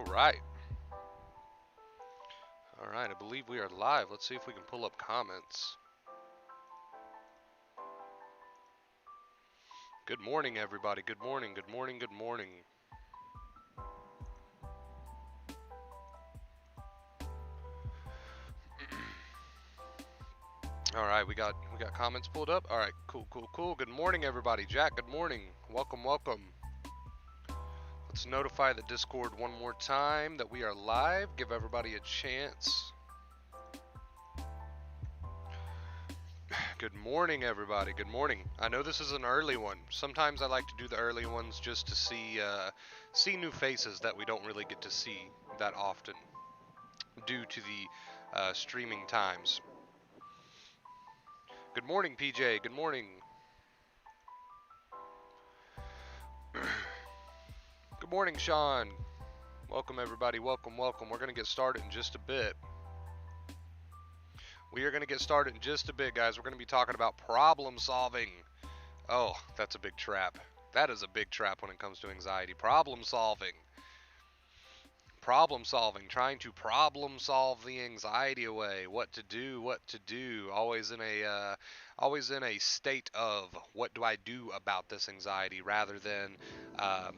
right. All right, I believe we are live. Let's see if we can pull up comments. Good morning, everybody. Good morning, good morning, good morning. All right, we got comments pulled up. All right, cool. Good morning, everybody. Jack, good morning. Welcome. Let's notify the Discord one more time that we are live. Give everybody a chance. Good morning, everybody. Good morning. I know this is an early one. Sometimes I like to do the early ones just to see new faces that we don't really get to see that often due to the streaming times. Good morning, PJ. Good morning. Good morning, Sean. Welcome, everybody. Welcome. We're going to get started in just a bit. We are going to get started in just a bit, guys. We're going to be talking about problem solving. Oh, that's a big trap. That is a big trap when it comes to anxiety. Problem solving. Trying to problem solve the anxiety away. What to do. Always in a state of what do I do about this anxiety, rather than um,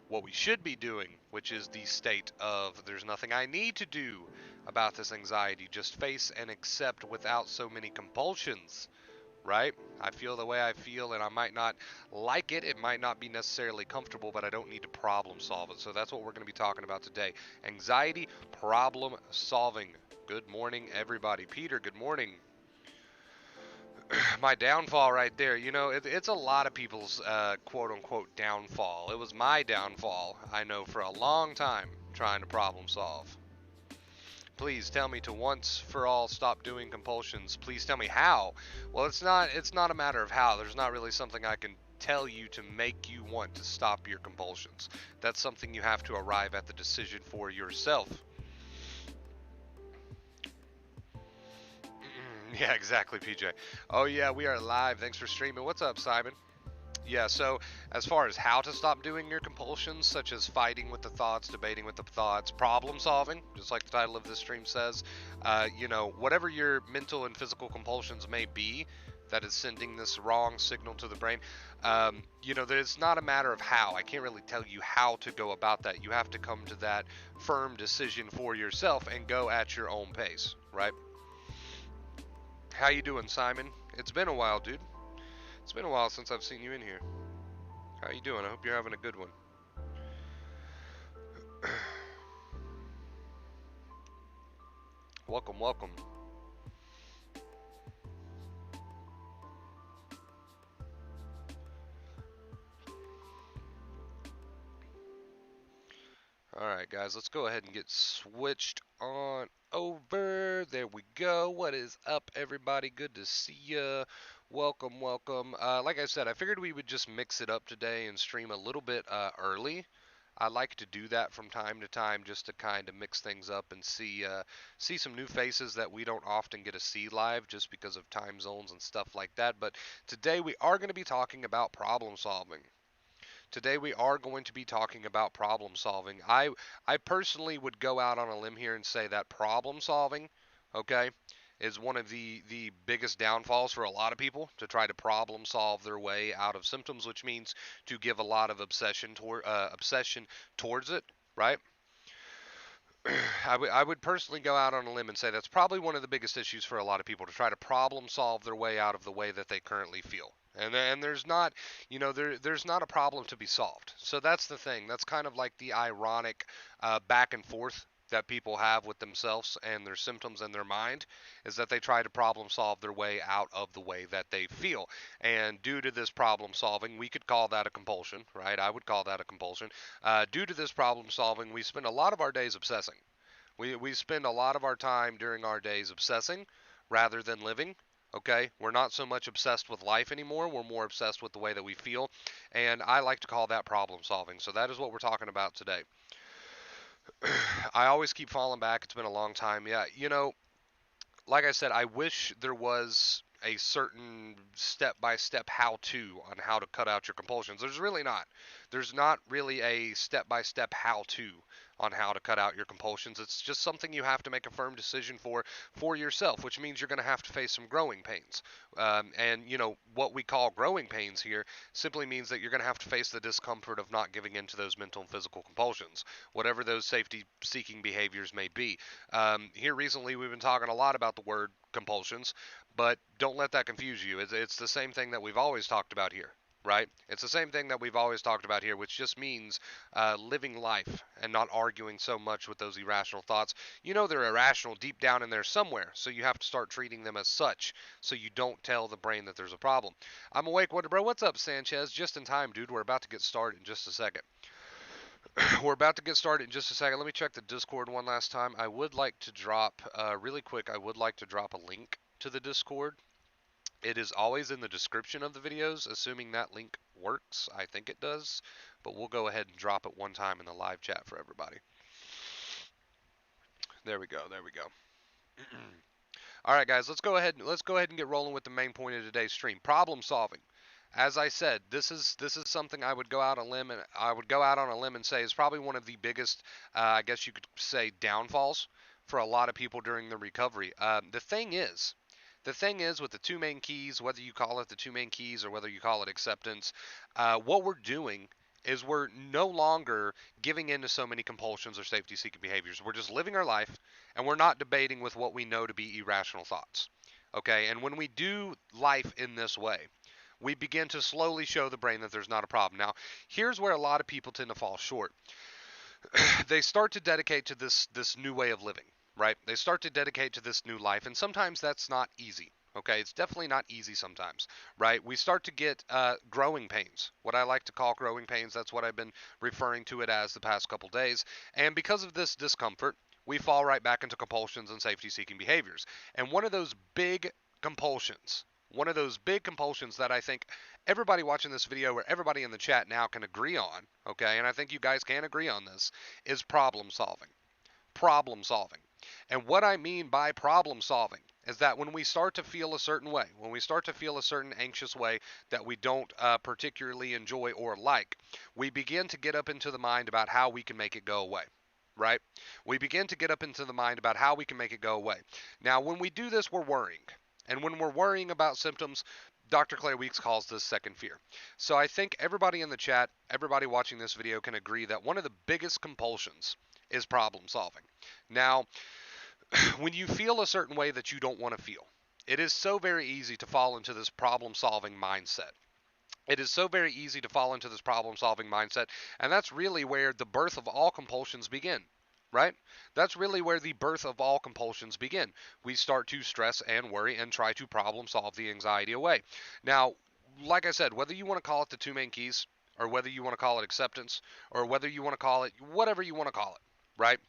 what we should be doing, which is the state of there's nothing I need to do about this anxiety. Just face and accept without so many compulsions, right? I feel the way I feel, and I might not like it. It might not be necessarily comfortable, but I don't need to problem solve it. So that's what we're going to be talking about today. Anxiety problem solving. Good morning, everybody. Peter, good morning. My downfall right there. It's a lot of people's quote unquote downfall. It was my downfall, I know, for a long time trying to problem solve. Please tell me to once for all stop doing compulsions. Please tell me how. Well, it's not a matter of how. There's not really something I can tell you to make you want to stop your compulsions. That's something you have to arrive at the decision for yourself. Yeah, exactly, PJ. Oh yeah, we are live. Thanks for streaming. What's up, Simon? Yeah, so as far as how to stop doing your compulsions, such as fighting with the thoughts, debating with the thoughts, problem solving, just like the title of this stream says, whatever your mental and physical compulsions may be that is sending this wrong signal to the brain, there's not a matter of how. I can't really tell you how to go about that. You have to come to that firm decision for yourself and go at your own pace, right? How you doing, Simon? It's been a while, dude. It's been a while since I've seen you in here. How you doing? I hope you're having a good one. Welcome. Alright, guys, let's go ahead and get switched on over. There we go. What is up, everybody? Good to see ya. Welcome. Like I said, I figured we would just mix it up today and stream a little bit early. I like to do that from time to time just to kind of mix things up and see some new faces that we don't often get to see live just because of time zones and stuff like that. But today we are going to be talking about problem solving. Today we are going to be talking about problem solving. I personally would go out on a limb here and say that problem solving, okay, is one of the biggest downfalls for a lot of people to try to problem solve their way out of symptoms, which means to give a lot of obsession towards it, right? I would personally go out on a limb and say that's probably one of the biggest issues for a lot of people, to try to problem solve their way out of the way that they currently feel. And there's not, there's not a problem to be solved. So that's the thing. That's kind of like the ironic back and forth that people have with themselves and their symptoms and their mind, is that they try to problem solve their way out of the way that they feel. And due to this problem solving, we could call that a compulsion, right? I would call that a compulsion. Due to this problem solving, we spend a lot of our days obsessing. We spend a lot of our time during our days obsessing rather than living. Okay, we're not so much obsessed with life anymore. We're more obsessed with the way that we feel, and I like to call that problem solving. So that is what we're talking about today. I always keep falling back. It's been a long time. Yeah, like I said, I wish there was a certain step by step how to on how to cut out your compulsions. There's really not. There's not really a step-by-step how-to on how to cut out your compulsions. It's just something you have to make a firm decision for yourself, which means you're going to have to face some growing pains. And you know what we call growing pains here simply means that you're going to have to face the discomfort of not giving in to those mental and physical compulsions, whatever those safety-seeking behaviors may be. Here recently, we've been talking a lot about the word compulsions, but don't let that confuse you. It's the same thing that we've always talked about here, right? It's the same thing that we've always talked about here, which just means living life and not arguing so much with those irrational thoughts. You know they're irrational deep down in there somewhere, so you have to start treating them as such so you don't tell the brain that there's a problem. I'm awake, what, bro? What's up, Sanchez? Just in time, dude. We're about to get started in just a second. We're about to get started in just a second. Let me check the Discord one last time. I would like to drop, really quick, I would like to drop a link to the Discord. It is always in the description of the videos, assuming that link works. I think it does, but we'll go ahead and drop it one time in the live chat for everybody. There we go. There we go. All right, guys, let's go ahead and get rolling with the main point of today's stream. Problem solving. As I said, this is something I would go out on a limb and say is probably one of the biggest, I guess you could say, downfalls for a lot of people during the recovery. The thing is with the two main keys, whether you call it the two main keys or whether you call it acceptance, what we're doing is we're no longer giving in to so many compulsions or safety-seeking behaviors. We're just living our life, and we're not debating with what we know to be irrational thoughts. Okay, and when we do life in this way, we begin to slowly show the brain that there's not a problem. Now, here's where a lot of people tend to fall short. They start to dedicate to this new way of living, right? They start to dedicate to this new life, and sometimes that's not easy. Okay, it's definitely not easy sometimes, right? We start to get growing pains, what I like to call growing pains. That's what I've been referring to it as the past couple days. And because of this discomfort, we fall right back into compulsions and safety-seeking behaviors. And compulsions, one of those big compulsions that I think everybody watching this video or everybody in the chat now can agree on, okay, and I think you guys can agree on this, is problem solving. Problem solving. And what I mean by problem solving is that when we start to feel a certain way, when we start to feel a certain anxious way that we don't particularly enjoy or like, we begin to get up into the mind about how we can make it go away, right? We begin to get up into the mind about how we can make it go away. Now, when we do this, we're worrying. And when we're worrying about symptoms, Dr. Claire Weeks calls this second fear. So I think everybody in the chat, everybody watching this video can agree that one of the biggest compulsions is problem solving. Now, when you feel a certain way that you don't want to feel, it is so very easy to fall into this problem solving mindset. It is so very easy to fall into this problem solving mindset, and that's really where the birth of all compulsions begin, right? That's really where the birth of all compulsions begin. We start to stress and worry and try to problem solve the anxiety away. Now, like I said, whether you want to call it the two main keys, or whether you want to call it acceptance, or whether you want to call it whatever you want to call it, right?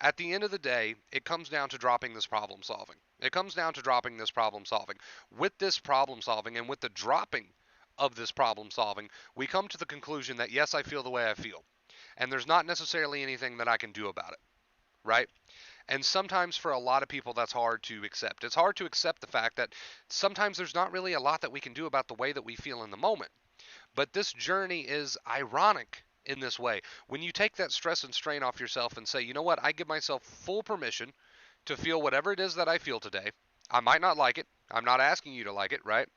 At the end of the day, it comes down to dropping this problem solving. It comes down to dropping this problem solving. With this problem solving and with the dropping of this problem solving, we come to the conclusion that yes, I feel the way I feel. And there's not necessarily anything that I can do about it, right? And sometimes for a lot of people, that's hard to accept. It's hard to accept the fact that sometimes there's not really a lot that we can do about the way that we feel in the moment. But this journey is ironic in this way. When you take that stress and strain off yourself and say, you know what, I give myself full permission to feel whatever it is that I feel today. I might not like it. I'm not asking you to like it, right?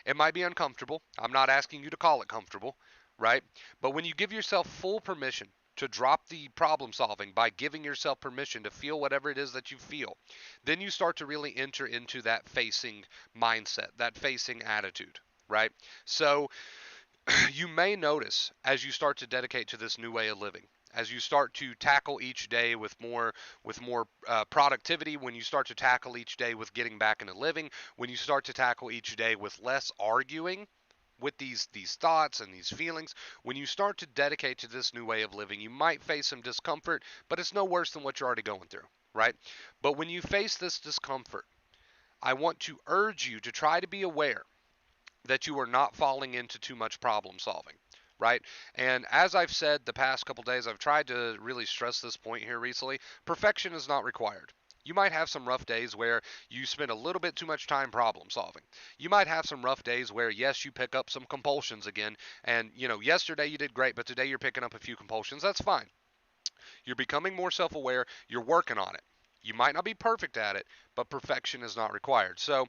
It might be uncomfortable. I'm not asking you to call it comfortable, right? But when you give yourself full permission to drop the problem solving by giving yourself permission to feel whatever it is that you feel, then you start to really enter into that facing mindset, that facing attitude, right? So you may notice as you start to dedicate to this new way of living, as you start to tackle each day with more productivity, when you start to tackle each day with getting back into living, when you start to tackle each day with less arguing with these thoughts and these feelings, when you start to dedicate to this new way of living, you might face some discomfort, but it's no worse than what you're already going through, right? But when you face this discomfort, I want to urge you to try to be aware that you are not falling into too much problem solving, right? And as I've said the past couple days, I've tried to really stress this point here recently. Perfection is not required. You might have some rough days where you spend a little bit too much time problem solving. You might have some rough days where, yes, you pick up some compulsions again. And, yesterday you did great, but today you're picking up a few compulsions. That's fine. You're becoming more self aware. You're working on it. You might not be perfect at it, but perfection is not required. So,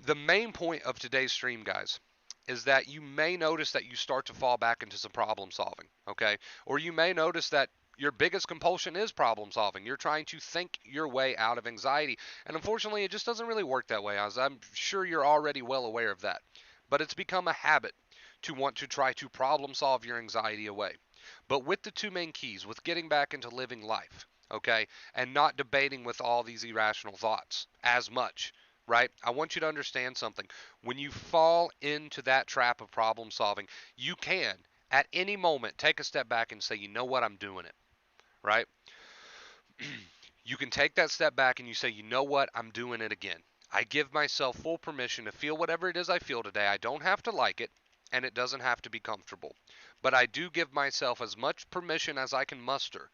the main point of today's stream, guys, is that you may notice that you start to fall back into some problem solving, okay? Or you may notice that your biggest compulsion is problem solving. You're trying to think your way out of anxiety. And unfortunately, it just doesn't really work that way, as I'm sure you're already well aware of that. But it's become a habit to want to try to problem solve your anxiety away. But with the two main keys, with getting back into living life, okay, and not debating with all these irrational thoughts as much, right? I want you to understand something. When you fall into that trap of problem solving, you can, at any moment, take a step back and say, you know what, I'm doing it, right? You can take that step back and you say, you know what, I'm doing it again. I give myself full permission to feel whatever it is I feel today. I don't have to like it, and it doesn't have to be comfortable. But I do give myself as much permission as I can muster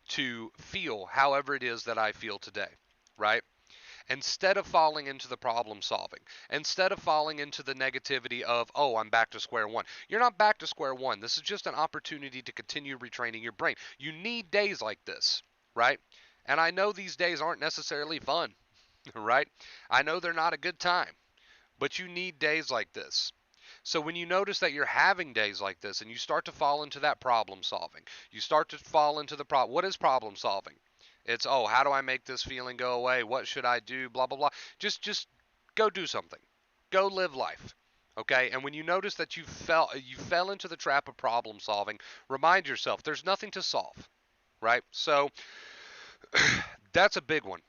to feel however it is that I feel today, right? Instead of falling into the problem solving, instead of falling into the negativity of, oh, I'm back to square one. You're not back to square one. This is just an opportunity to continue retraining your brain. You need days like this, right? And I know these days aren't necessarily fun, right? I know they're not a good time, but you need days like this. So when you notice that you're having days like this and you start to fall into that problem solving, you start to fall into the problem. What is problem solving? It's, oh, how do I make this feeling go away? What should I do? Blah blah blah. Just go do something. Go live life. Okay? And when you notice that you fell into the trap of problem solving, remind yourself there's nothing to solve, right? So that's a big one.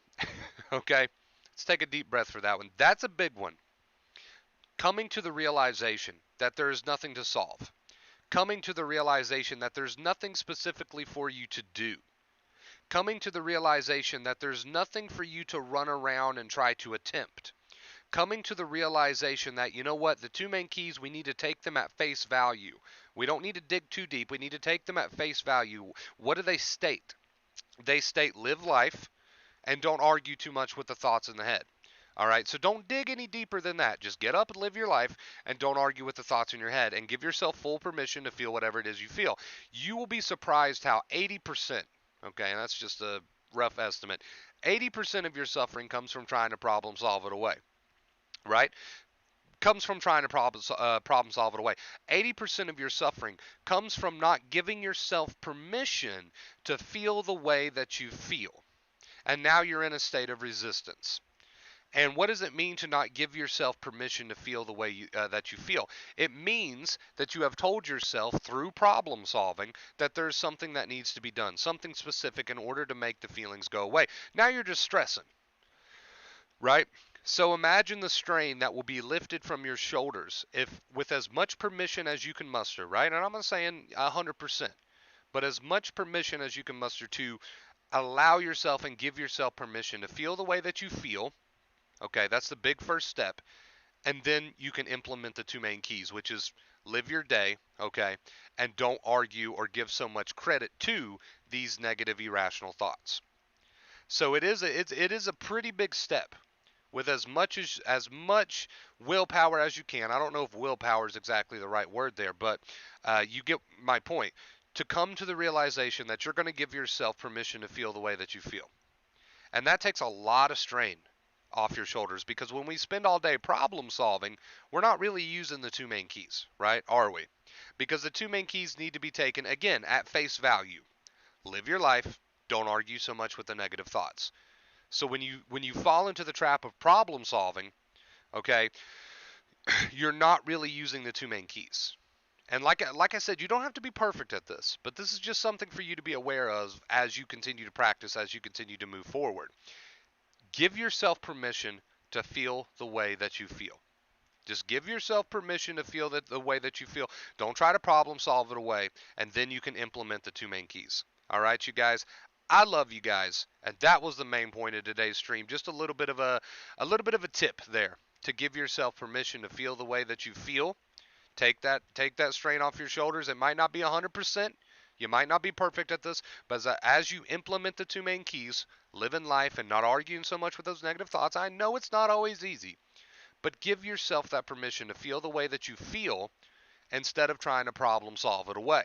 Okay? Let's take a deep breath for that one. That's a big one. Coming to the realization that there is nothing to solve. Coming to the realization that there's nothing specifically for you to do. Coming to the realization that there's nothing for you to run around and try to attempt. Coming to the realization that, you know what, the two main keys, we need to take them at face value. We don't need to dig too deep. We need to take them at face value. What do they state? They state live life and don't argue too much with the thoughts in the head. All right, so don't dig any deeper than that. Just get up and live your life and don't argue with the thoughts in your head and give yourself full permission to feel whatever it is you feel. You will be surprised how 80%, okay, and that's just a rough estimate, 80% of your suffering comes from trying to problem solve it away, right? Comes from trying to problem solve it away. 80% of your suffering comes from not giving yourself permission to feel the way that you feel. And now you're in a state of resistance. And what does it mean to not give yourself permission to feel the way that you feel? It means that you have told yourself through problem solving that there's something that needs to be done, something specific in order to make the feelings go away. Now you're just stressing, right? So imagine the strain that will be lifted from your shoulders if with as much permission as you can muster, right? And I'm not saying 100%, but as much permission as you can muster to allow yourself and give yourself permission to feel the way that you feel. Okay, that's the big first step. And then you can implement the two main keys, which is live your day, okay, and don't argue or give so much credit to these negative irrational thoughts. So it is a pretty big step with as much willpower as you can. I don't know if willpower is exactly the right word there, but you get my point. To come to the realization that you're going to give yourself permission to feel the way that you feel. And that takes a lot of strain off your shoulders because when we spend all day problem solving, we're not really using the two main keys, right? Are we? Because the two main keys need to be taken again at face value. Live your life, don't argue so much with the negative thoughts. So when you fall into the trap of problem solving, okay, you're not really using the two main keys. And like I said, you don't have to be perfect at this, but this is just something for you to be aware of as you continue to practice, as you continue to move forward. Give yourself permission to feel the way that you feel. Just give yourself permission to feel that the way that you feel. Don't try to problem solve it away, and then you can implement the two main keys. All right, you guys. I love you guys, and that was the main point of today's stream. Just a little bit of a tip there to give yourself permission to feel the way that you feel. Take that strain off your shoulders. It might not be 100%. You might not be perfect at this, but as you implement the two main keys, living life and not arguing so much with those negative thoughts, I know it's not always easy, but give yourself that permission to feel the way that you feel instead of trying to problem solve it away.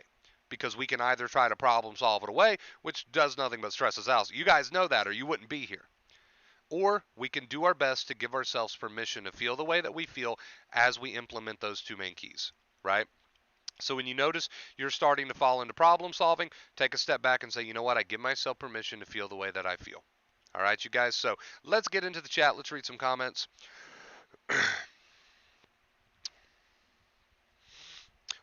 Because we can either try to problem solve it away, which does nothing but stress us out. You guys know that, or you wouldn't be here. Or we can do our best to give ourselves permission to feel the way that we feel as we implement those two main keys, right? So when you notice you're starting to fall into problem solving, take a step back and say, you know what, I give myself permission to feel the way that I feel. All right, you guys. So let's get into the chat. Let's read some comments.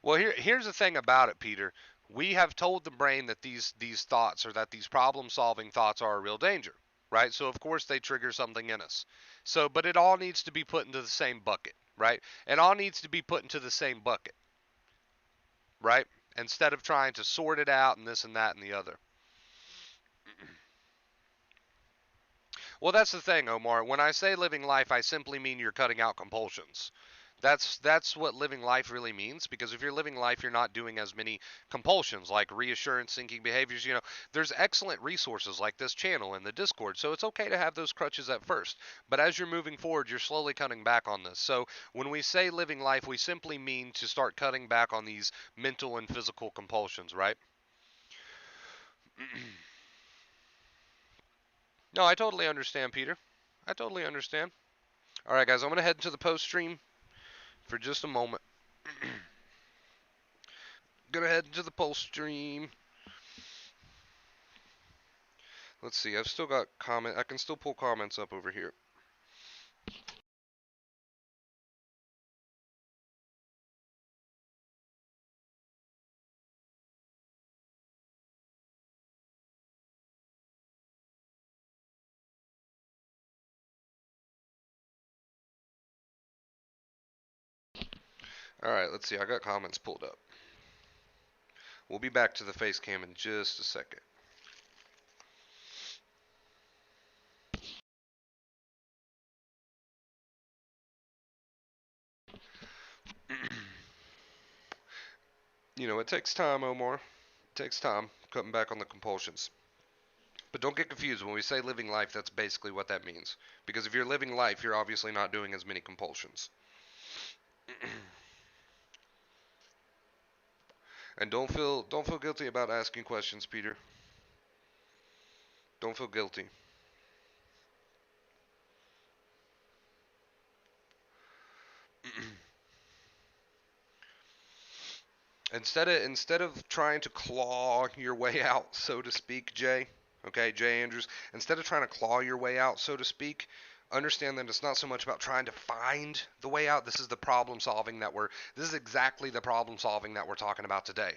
Well, here's the thing about it, Peter. We have told the brain that these thoughts or that these problem-solving thoughts are a real danger, right? So of course they trigger something in us. So, but it all needs to be put into the same bucket, right? It all needs to be put into the same bucket, right? Instead of trying to sort it out and this and that and the other. Well, that's the thing, Omar. When I say living life, I simply mean you're cutting out compulsions. That's what living life really means, because if you're living life, you're not doing as many compulsions like reassurance seeking behaviors. There's excellent resources like this channel and the Discord, so it's okay to have those crutches at first. But as you're moving forward, you're slowly cutting back on this. So when we say living life, we simply mean to start cutting back on these mental and physical compulsions, right? No, I totally understand, Peter. I totally understand. All right, guys, I'm going to head into the post stream for just a moment. Gonna head into the post stream. Let's see, I've still got comment. I can still pull comments up over here. All right, let's see. I got comments pulled up. We'll be back to the face cam in just a second. It takes time, Omar. It takes time cutting back on the compulsions. But don't get confused. When we say living life, that's basically what that means. Because if you're living life, you're obviously not doing as many compulsions. And don't feel guilty about asking questions, Peter. Don't feel guilty. Instead of trying to claw your way out, so to speak, Jay. Okay, Jay Andrews. Instead of trying to claw your way out, so to speak, understand that it's not so much about trying to find the way out. This is the problem solving that we're. This is exactly the problem solving that we're talking about today,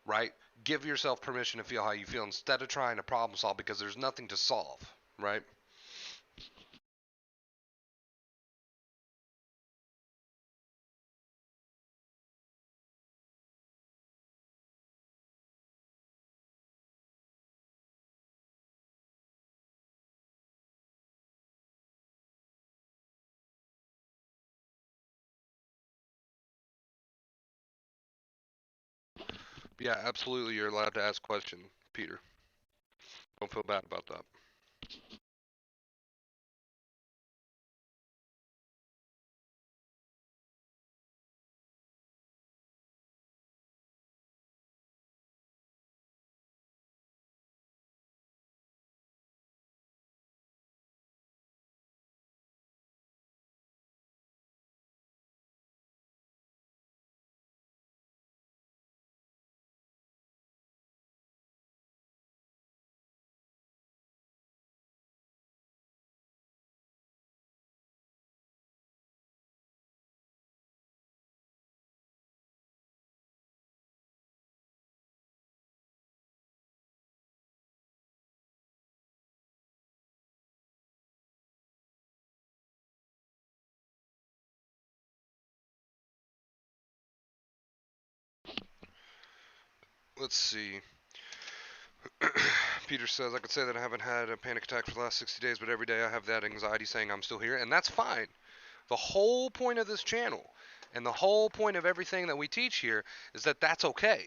right? Give yourself permission to feel how you feel instead of trying to problem solve because there's nothing to solve, right? Yeah, absolutely. You're allowed to ask questions, Peter. Don't feel bad about that. Let's see. Peter says, I could say that I haven't had a panic attack for the last 60 days, but every day I have that anxiety saying I'm still here, and that's fine. The whole point of this channel and the whole point of everything that we teach here is that that's okay.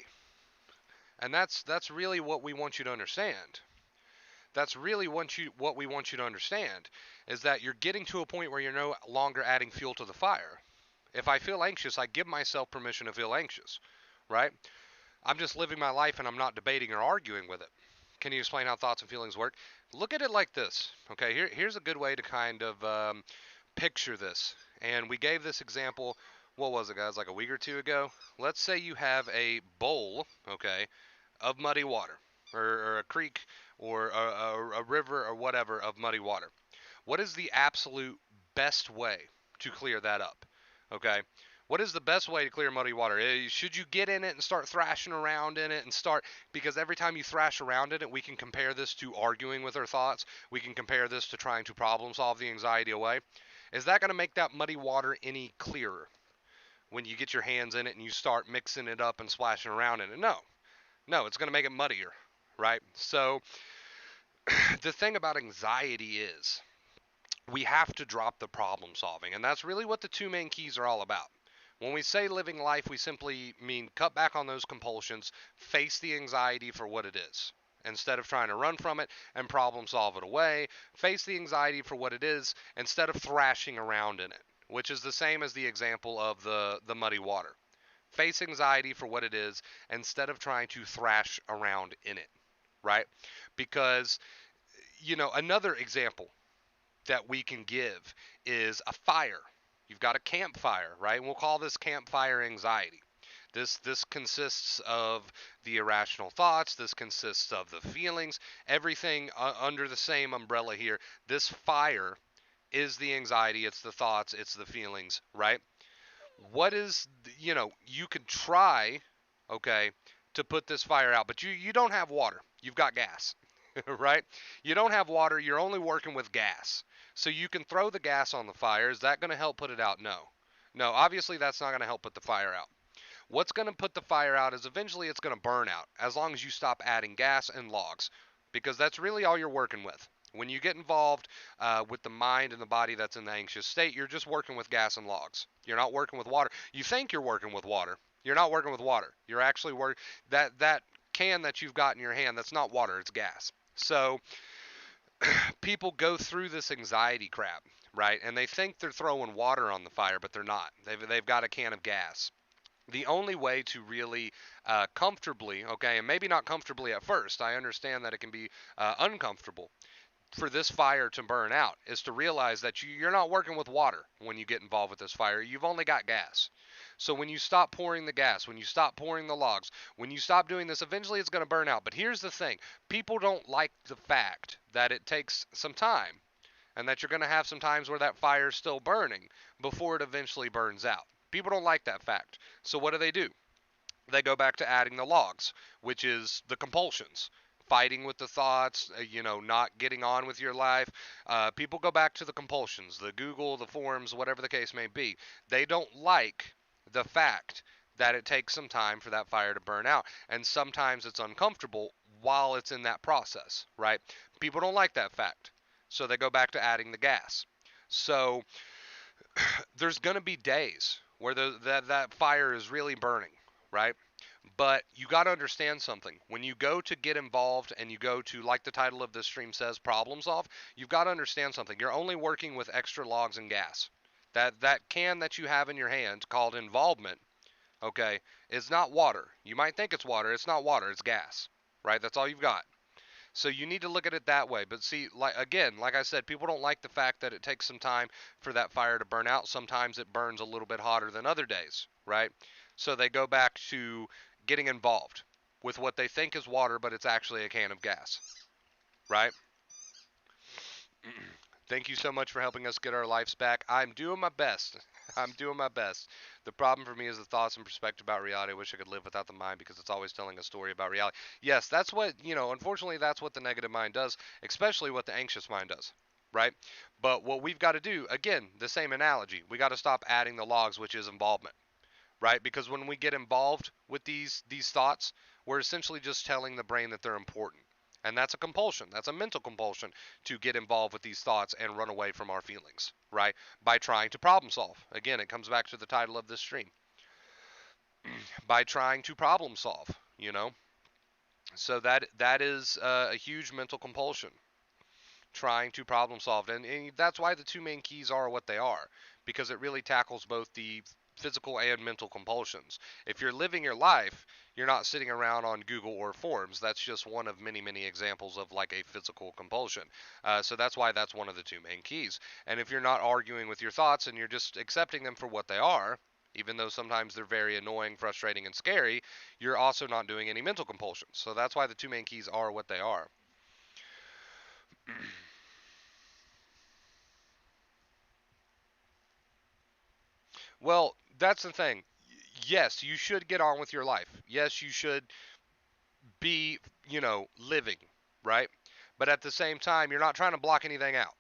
And that's really what we want you to understand. That's really what we want you to understand is that you're getting to a point where you're no longer adding fuel to the fire. If I feel anxious, I give myself permission to feel anxious, right? I'm just living my life and I'm not debating or arguing with it. Can you explain how thoughts and feelings work? Look at it like this. Okay, here's a good way to kind of picture this. And we gave this example, what was it, guys, like a week or two ago? Let's say you have a bowl, okay, of muddy water, or a creek, or a river, or whatever of muddy water. What is the absolute best way to clear that up? Okay. What is the best way to clear muddy water? Should you get in it and start thrashing around in it and start, because every time you thrash around in it, we can compare this to arguing with our thoughts. We can compare this to trying to problem solve the anxiety away. Is that going to make that muddy water any clearer when you get your hands in it and you start mixing it up and splashing around in it? No. No, it's going to make it muddier, right? So the thing about anxiety is we have to drop the problem solving. And that's really what the two main keys are all about. When we say living life, we simply mean cut back on those compulsions, face the anxiety for what it is. Instead of trying to run from it and problem solve it away, face the anxiety for what it is instead of thrashing around in it, which is the same as the example of the muddy water. Face anxiety for what it is instead of trying to thrash around in it, right? Because, another example that we can give is a fire. You've got a campfire, right? And we'll call this campfire anxiety. This consists of the irrational thoughts. This consists of the feelings. Everything under the same umbrella here. This fire is the anxiety. It's the thoughts. It's the feelings, right? What is you could try, okay, to put this fire out, but you don't have water. You've got gas. Right? You don't have water, you're only working with gas. So you can throw the gas on the fire. Is that going to help put it out? No. No, obviously that's not going to help put the fire out. What's going to put the fire out is eventually it's going to burn out as long as you stop adding gas and logs, because that's really all you're working with. When you get involved with the mind and the body that's in the anxious state, you're just working with gas and logs. You're not working with water. You think you're working with water. You're not working with water. You're actually that can that you've got in your hand, that's not water, it's gas. So people go through this anxiety crap, right? And they think they're throwing water on the fire, but they're not. They've got a can of gas. The only way to really comfortably, okay, and maybe not comfortably at first, I understand that it can be uncomfortable for this fire to burn out, is to realize that you're not working with water when you get involved with this fire. You've only got gas. So when you stop pouring the gas, when you stop pouring the logs, when you stop doing this, eventually it's going to burn out. But here's the thing. People don't like the fact that it takes some time and that you're going to have some times where that fire is still burning before it eventually burns out. People don't like that fact. So what do? They go back to adding the logs, which is the compulsions. Fighting with the thoughts, not getting on with your life. People go back to the compulsions, the Google, the forums, whatever the case may be. They don't like the fact that it takes some time for that fire to burn out. And sometimes it's uncomfortable while it's in that process, right? People don't like that fact. So they go back to adding the gas. So there's going to be days where that fire is really burning, right? But you got to understand something. When you go to get involved and you go to, like the title of this stream says, problem solve, you've got to understand something. You're only working with extra logs and gas. That can that you have in your hand called involvement, okay, is not water. You might think it's water. It's not water. It's gas, right? That's all you've got. So you need to look at it that way. But see, like I said, people don't like the fact that it takes some time for that fire to burn out. Sometimes it burns a little bit hotter than other days, right? So they go back to getting involved with what they think is water, but it's actually a can of gas, right? Thank you so much for helping us get our lives back. I'm doing my best. I'm doing my best. The problem for me is the thoughts and perspective about reality. I wish I could live without the mind because it's always telling a story about reality. Yes, that's what, unfortunately, that's what the negative mind does, especially what the anxious mind does, right? But what we've got to do, again, the same analogy, we got to stop adding the logs, which is involvement, right? Because when we get involved with these thoughts, we're essentially just telling the brain that they're important. And that's a compulsion. That's a mental compulsion to get involved with these thoughts and run away from our feelings, right? By trying to problem solve. Again, it comes back to the title of this stream. By trying to problem solve, So that is a huge mental compulsion, trying to problem solve. And that's why the two main keys are what they are, because it really tackles both the physical and mental compulsions. If you're living your life, you're not sitting around on Google or forums. That's just one of many, many examples of like a physical compulsion. So that's why that's one of the two main keys. And if you're not arguing with your thoughts and you're just accepting them for what they are, even though sometimes they're very annoying, frustrating, and scary, you're also not doing any mental compulsions. So that's why the two main keys are what they are. Well, that's the thing. Yes, you should get on with your life. Yes, you should be, living, right? But at the same time, you're not trying to block anything out.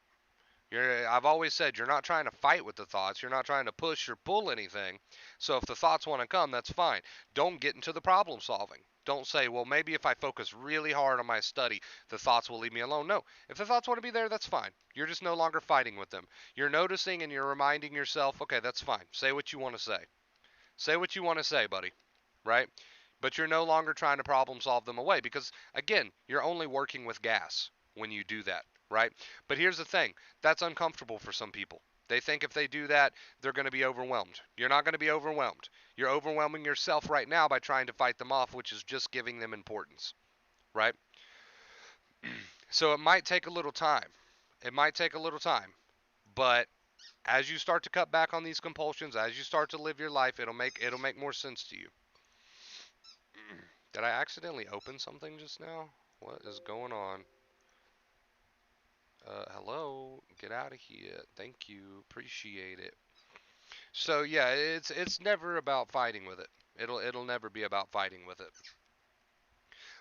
I've always said you're not trying to fight with the thoughts. You're not trying to push or pull anything. So if the thoughts want to come, that's fine. Don't get into the problem solving. Don't say, well, maybe if I focus really hard on my study, the thoughts will leave me alone. No. If the thoughts want to be there, that's fine. You're just no longer fighting with them. You're noticing and you're reminding yourself, okay, that's fine. Say what you want to say. Say what you want to say, buddy, right? But you're no longer trying to problem solve them away because, again, you're only working with gas when you do that, right? But here's the thing, that's uncomfortable for some people. They think if they do that, they're going to be overwhelmed. You're not going to be overwhelmed. You're overwhelming yourself right now by trying to fight them off, which is just giving them importance, right? So it might take a little time. It might take a little time, but as you start to cut back on these compulsions, as you start to live your life, it'll make more sense to you. Did I accidentally open something just now? What is going on? Hello, get out of here. Thank you, appreciate it. So yeah, it's never about fighting with it. It'll never be about fighting with it.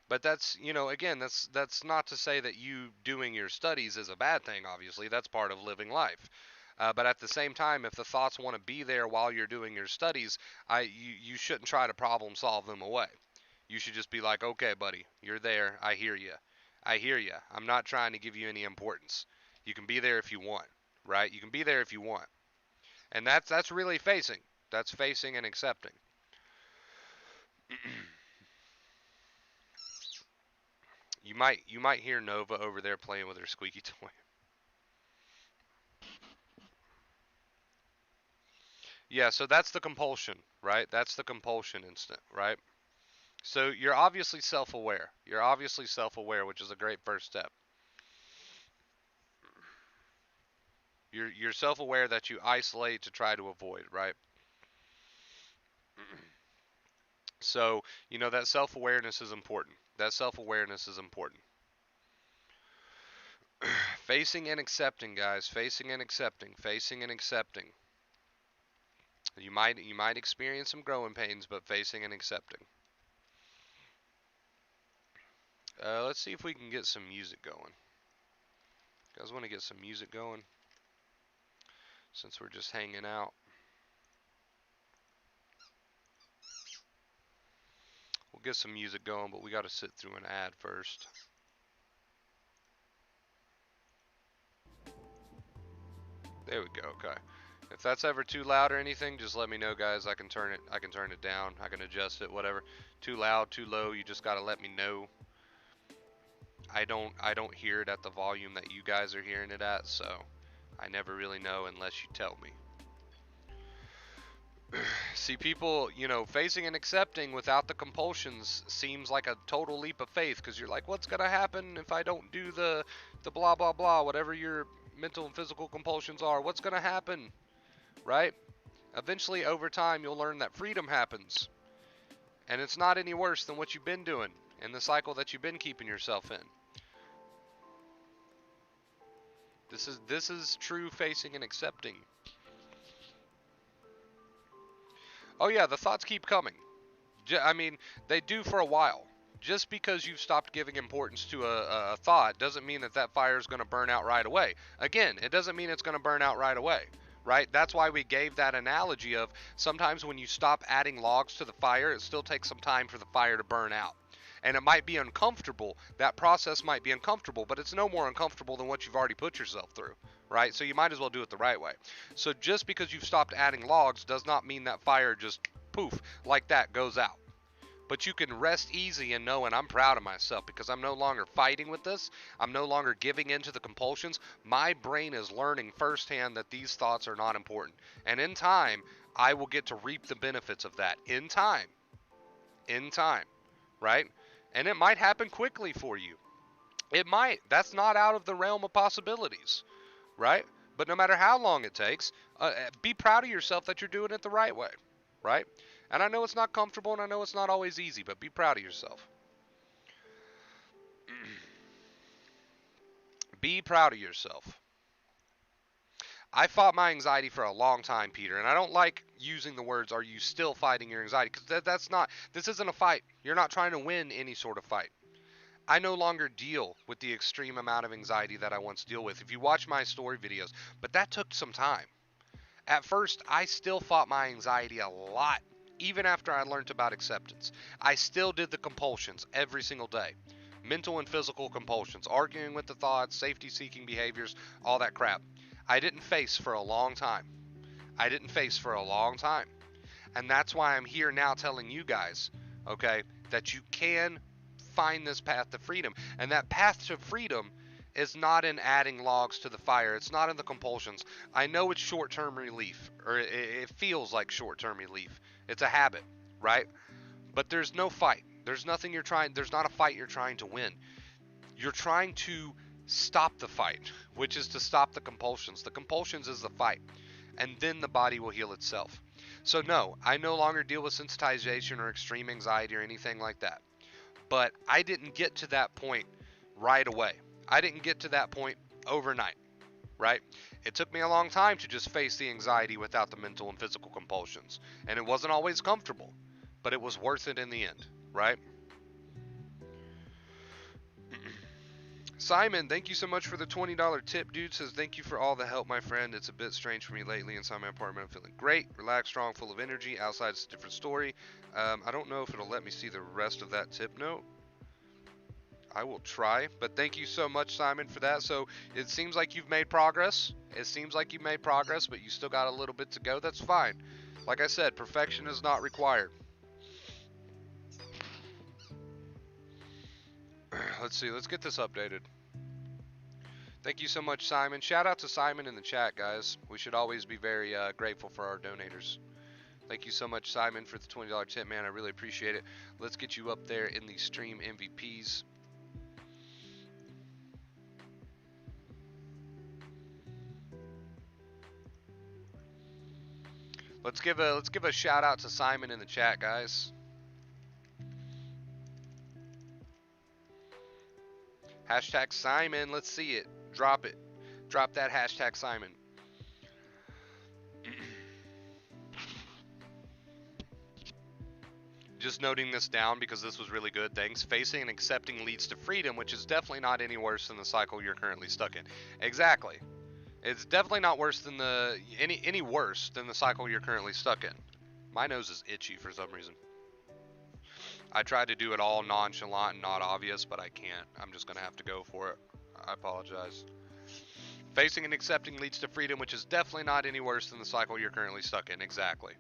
But that's, again, that's not to say that you doing your studies is a bad thing. Obviously, that's part of living life. But at the same time, if the thoughts want to be there while you're doing your studies, you shouldn't try to problem solve them away. You should just be like, okay, buddy, you're there. I hear you. I hear you. I'm not trying to give you any importance. You can be there if you want, right? You can be there if you want, and that's really facing. That's facing and accepting. You might hear Nova over there playing with her squeaky toy. Yeah, so that's the compulsion, right? That's the compulsion instant, right? So you're obviously self-aware. You're obviously self-aware, which is a great first step. You're self-aware that you isolate to try to avoid, right? So, that self-awareness is important. That self-awareness is important. Facing and accepting, guys. Facing and accepting. Facing and accepting. You might experience some growing pains, but facing and accepting. Let's see if we can get some music going. You guys want to get some music going? Since we're just hanging out. We'll get some music going, but we got to sit through an ad first. There we go. Okay. If that's ever too loud or anything, just let me know, guys. I can turn it down. I can adjust it, whatever. Too loud, too low, you just got to let me know. I don't hear it at the volume that you guys are hearing it at, so I never really know unless you tell me. See, people, facing and accepting without the compulsions seems like a total leap of faith because you're like, what's going to happen if I don't do the blah, blah, blah, whatever your mental and physical compulsions are? What's going to happen, right? Eventually, over time, you'll learn that freedom happens. And it's not any worse than what you've been doing and the cycle that you've been keeping yourself in. This is true facing and accepting. Oh yeah, the thoughts keep coming. I mean, they do for a while. Just because you've stopped giving importance to a thought doesn't mean that fire is going to burn out right away. Again, it doesn't mean it's going to burn out right away, right? That's why we gave that analogy of sometimes when you stop adding logs to the fire, it still takes some time for the fire to burn out. And it might be uncomfortable. That process might be uncomfortable, but it's no more uncomfortable than what you've already put yourself through, right? So you might as well do it the right way. So just because you've stopped adding logs does not mean that fire just poof like that goes out. But you can rest easy in knowing I'm proud of myself because I'm no longer fighting with this. I'm no longer giving in to the compulsions. My brain is learning firsthand that these thoughts are not important. And in time, I will get to reap the benefits of that. In time. In time. Right? And it might happen quickly for you. It might. That's not out of the realm of possibilities. Right? But no matter how long it takes, be proud of yourself that you're doing it the right way. Right? And I know it's not comfortable and I know it's not always easy, but be proud of yourself. Be proud of yourself. I fought my anxiety for a long time, Peter, and I don't like using the words, are you still fighting your anxiety? Because that's not, this isn't a fight. You're not trying to win any sort of fight. I no longer deal with the extreme amount of anxiety that I once deal with. If you watch my story videos, but that took some time. At first, I still fought my anxiety a lot, even after I learned about acceptance. I still did the compulsions every single day. Mental and physical compulsions, arguing with the thoughts, safety-seeking behaviors, all that crap. I didn't face for a long time. I didn't face for a long time. And that's why I'm here now telling you guys, okay, that you can find this path to freedom. And that path to freedom is not in adding logs to the fire. It's not in the compulsions. I know it's short-term relief, or it feels like short-term relief. It's a habit, right? But there's no fight. There's nothing you're trying, there's not a fight you're trying to win. You're trying to stop the fight, which is to stop the compulsions. The compulsions is the fight, and then the body will heal itself. So no, I no longer deal with sensitization or extreme anxiety or anything like that. But I didn't get to that point right away. I didn't get to that point overnight, right? It took me a long time to just face the anxiety without the mental and physical compulsions. And it wasn't always comfortable, but it was worth it in the end, right? Simon, thank you so much for the $20 tip, dude. Says, thank you for all the help, my friend. It's a bit strange for me lately. Inside my apartment, I'm feeling great, relaxed, strong, full of energy. Outside, it's a different story. I don't know if it'll let me see the rest of that tip note. I will try, but thank you so much, Simon, for that. So it seems like you've made progress. It seems like you've made progress, but you still got a little bit to go. That's fine. Like I said, perfection is not required. Let's see. Let's get this updated. Thank you so much, Simon. Shout out to Simon in the chat, guys. We should always be very grateful for our donators. Thank you so much, Simon, for the $20 tip, man. I really appreciate it. Let's get you up there in the stream MVPs. Let's give a shout out to Simon in the chat, guys. Hashtag Simon, let's see it. Drop it. Drop that hashtag Simon. Just noting this down because this was really good. Thanks. Facing and accepting leads to freedom, which is definitely not any worse than the cycle you're currently stuck in. Exactly. It's definitely not worse than any worse than the cycle you're currently stuck in. My nose is itchy for some reason. I tried to do it all nonchalant and not obvious, but I can't. I'm just gonna have to go for it. I apologize. Facing and accepting leads to freedom, which is definitely not any worse than the cycle you're currently stuck in. Exactly.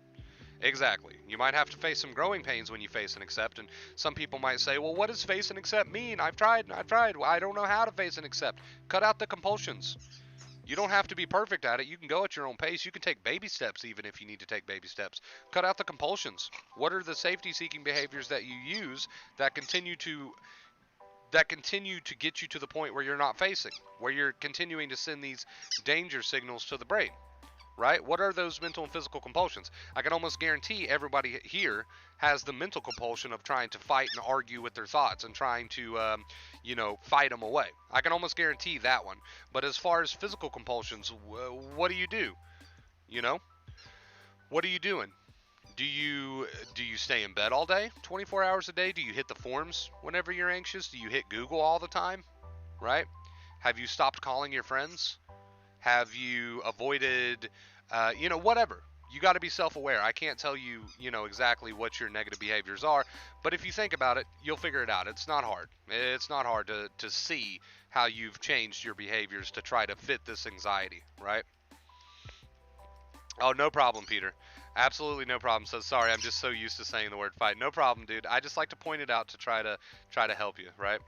Exactly. You might have to face some growing pains when you face and accept, and some people might say, well, what does face and accept mean? I've tried. Well, I don't know how to face and accept. Cut out the compulsions. You don't have to be perfect at it. You can go at your own pace. You can take baby steps even if you need to take baby steps. Cut out the compulsions. What are the safety-seeking behaviors that you use that continue to get you to the point where you're not facing, where you're continuing to send these danger signals to the brain? Right? What are those mental and physical compulsions? I can almost guarantee everybody here has the mental compulsion of trying to fight and argue with their thoughts and trying to, fight them away. I can almost guarantee that one. But as far as physical compulsions, what do you do? You know? What are you doing? Do you stay in bed all day, 24 hours a day? Do you hit the forums whenever you're anxious? Do you hit Google all the time? Right? Have you stopped calling your friends? Have you avoided, whatever. You got to be self-aware. I can't tell you, exactly what your negative behaviors are, but if you think about it, you'll figure it out. It's not hard. It's not hard to see how you've changed your behaviors to try to fit this anxiety, right? Oh, no problem, Peter. Absolutely no problem. So sorry, I'm just so used to saying the word fight. No problem, dude. I just like to point it out to try to help you, right?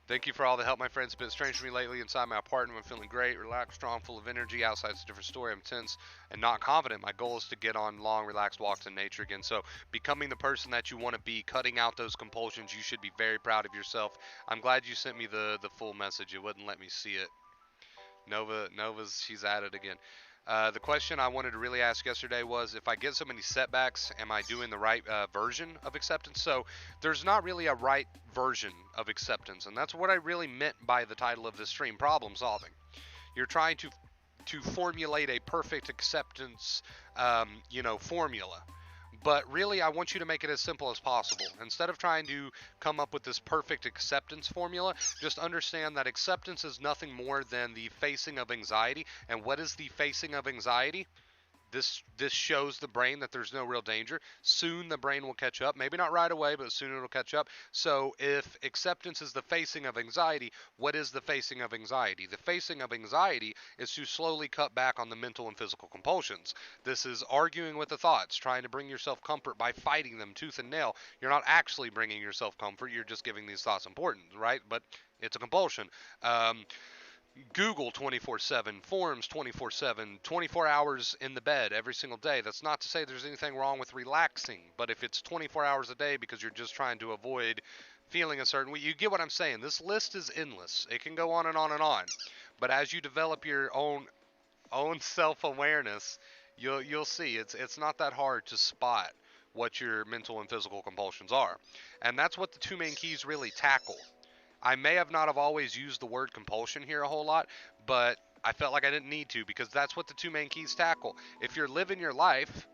Thank you for all the help, my friends. It's been strange for me lately inside my apartment. I'm feeling great, relaxed, strong, full of energy. Outside's a different story. I'm tense and not confident. My goal is to get on long, relaxed walks in nature again. So, becoming the person that you want to be, cutting out those compulsions, you should be very proud of yourself. I'm glad you sent me the full message. It wouldn't let me see it. Nova's she's at it again. The question I wanted to really ask yesterday was, if I get so many setbacks, am I doing the right version of acceptance? So there's not really a right version of acceptance, and that's what I really meant by the title of this stream, problem solving. You're trying to formulate a perfect acceptance, formula. But really, I want you to make it as simple as possible. Instead of trying to come up with this perfect acceptance formula, just understand that acceptance is nothing more than the facing of anxiety. And what is the facing of anxiety? This shows the brain that there's no real danger. Soon the brain will catch up. Maybe not right away, but soon it'll catch up. So if acceptance is the facing of anxiety, what is the facing of anxiety? The facing of anxiety is to slowly cut back on the mental and physical compulsions. This is arguing with the thoughts, trying to bring yourself comfort by fighting them tooth and nail. You're not actually bringing yourself comfort. You're just giving these thoughts importance, right? But it's a compulsion. Google 24/7, forums 24/7, 24 hours in the bed every single day. That's not to say there's anything wrong with relaxing, but if it's 24 hours a day because you're just trying to avoid feeling a certain way, you get what I'm saying. This list is endless. It can go on and on and on. But as you develop your own self-awareness, you'll see it's not that hard to spot what your mental and physical compulsions are. And that's what the two main keys really tackle. I may have not have always used the word compulsion here a whole lot, but I felt like I didn't need to, because that's what the two main keys tackle. If you're living your life,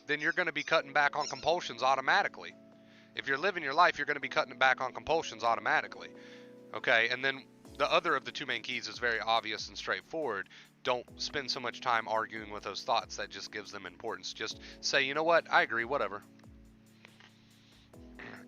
then you're going to be cutting back on compulsions automatically. If you're living your life, you're going to be cutting back on compulsions automatically. Okay, and then the other of the two main keys is very obvious and straightforward. Don't spend so much time arguing with those thoughts. That just gives them importance. Just say, you know what, I agree, whatever.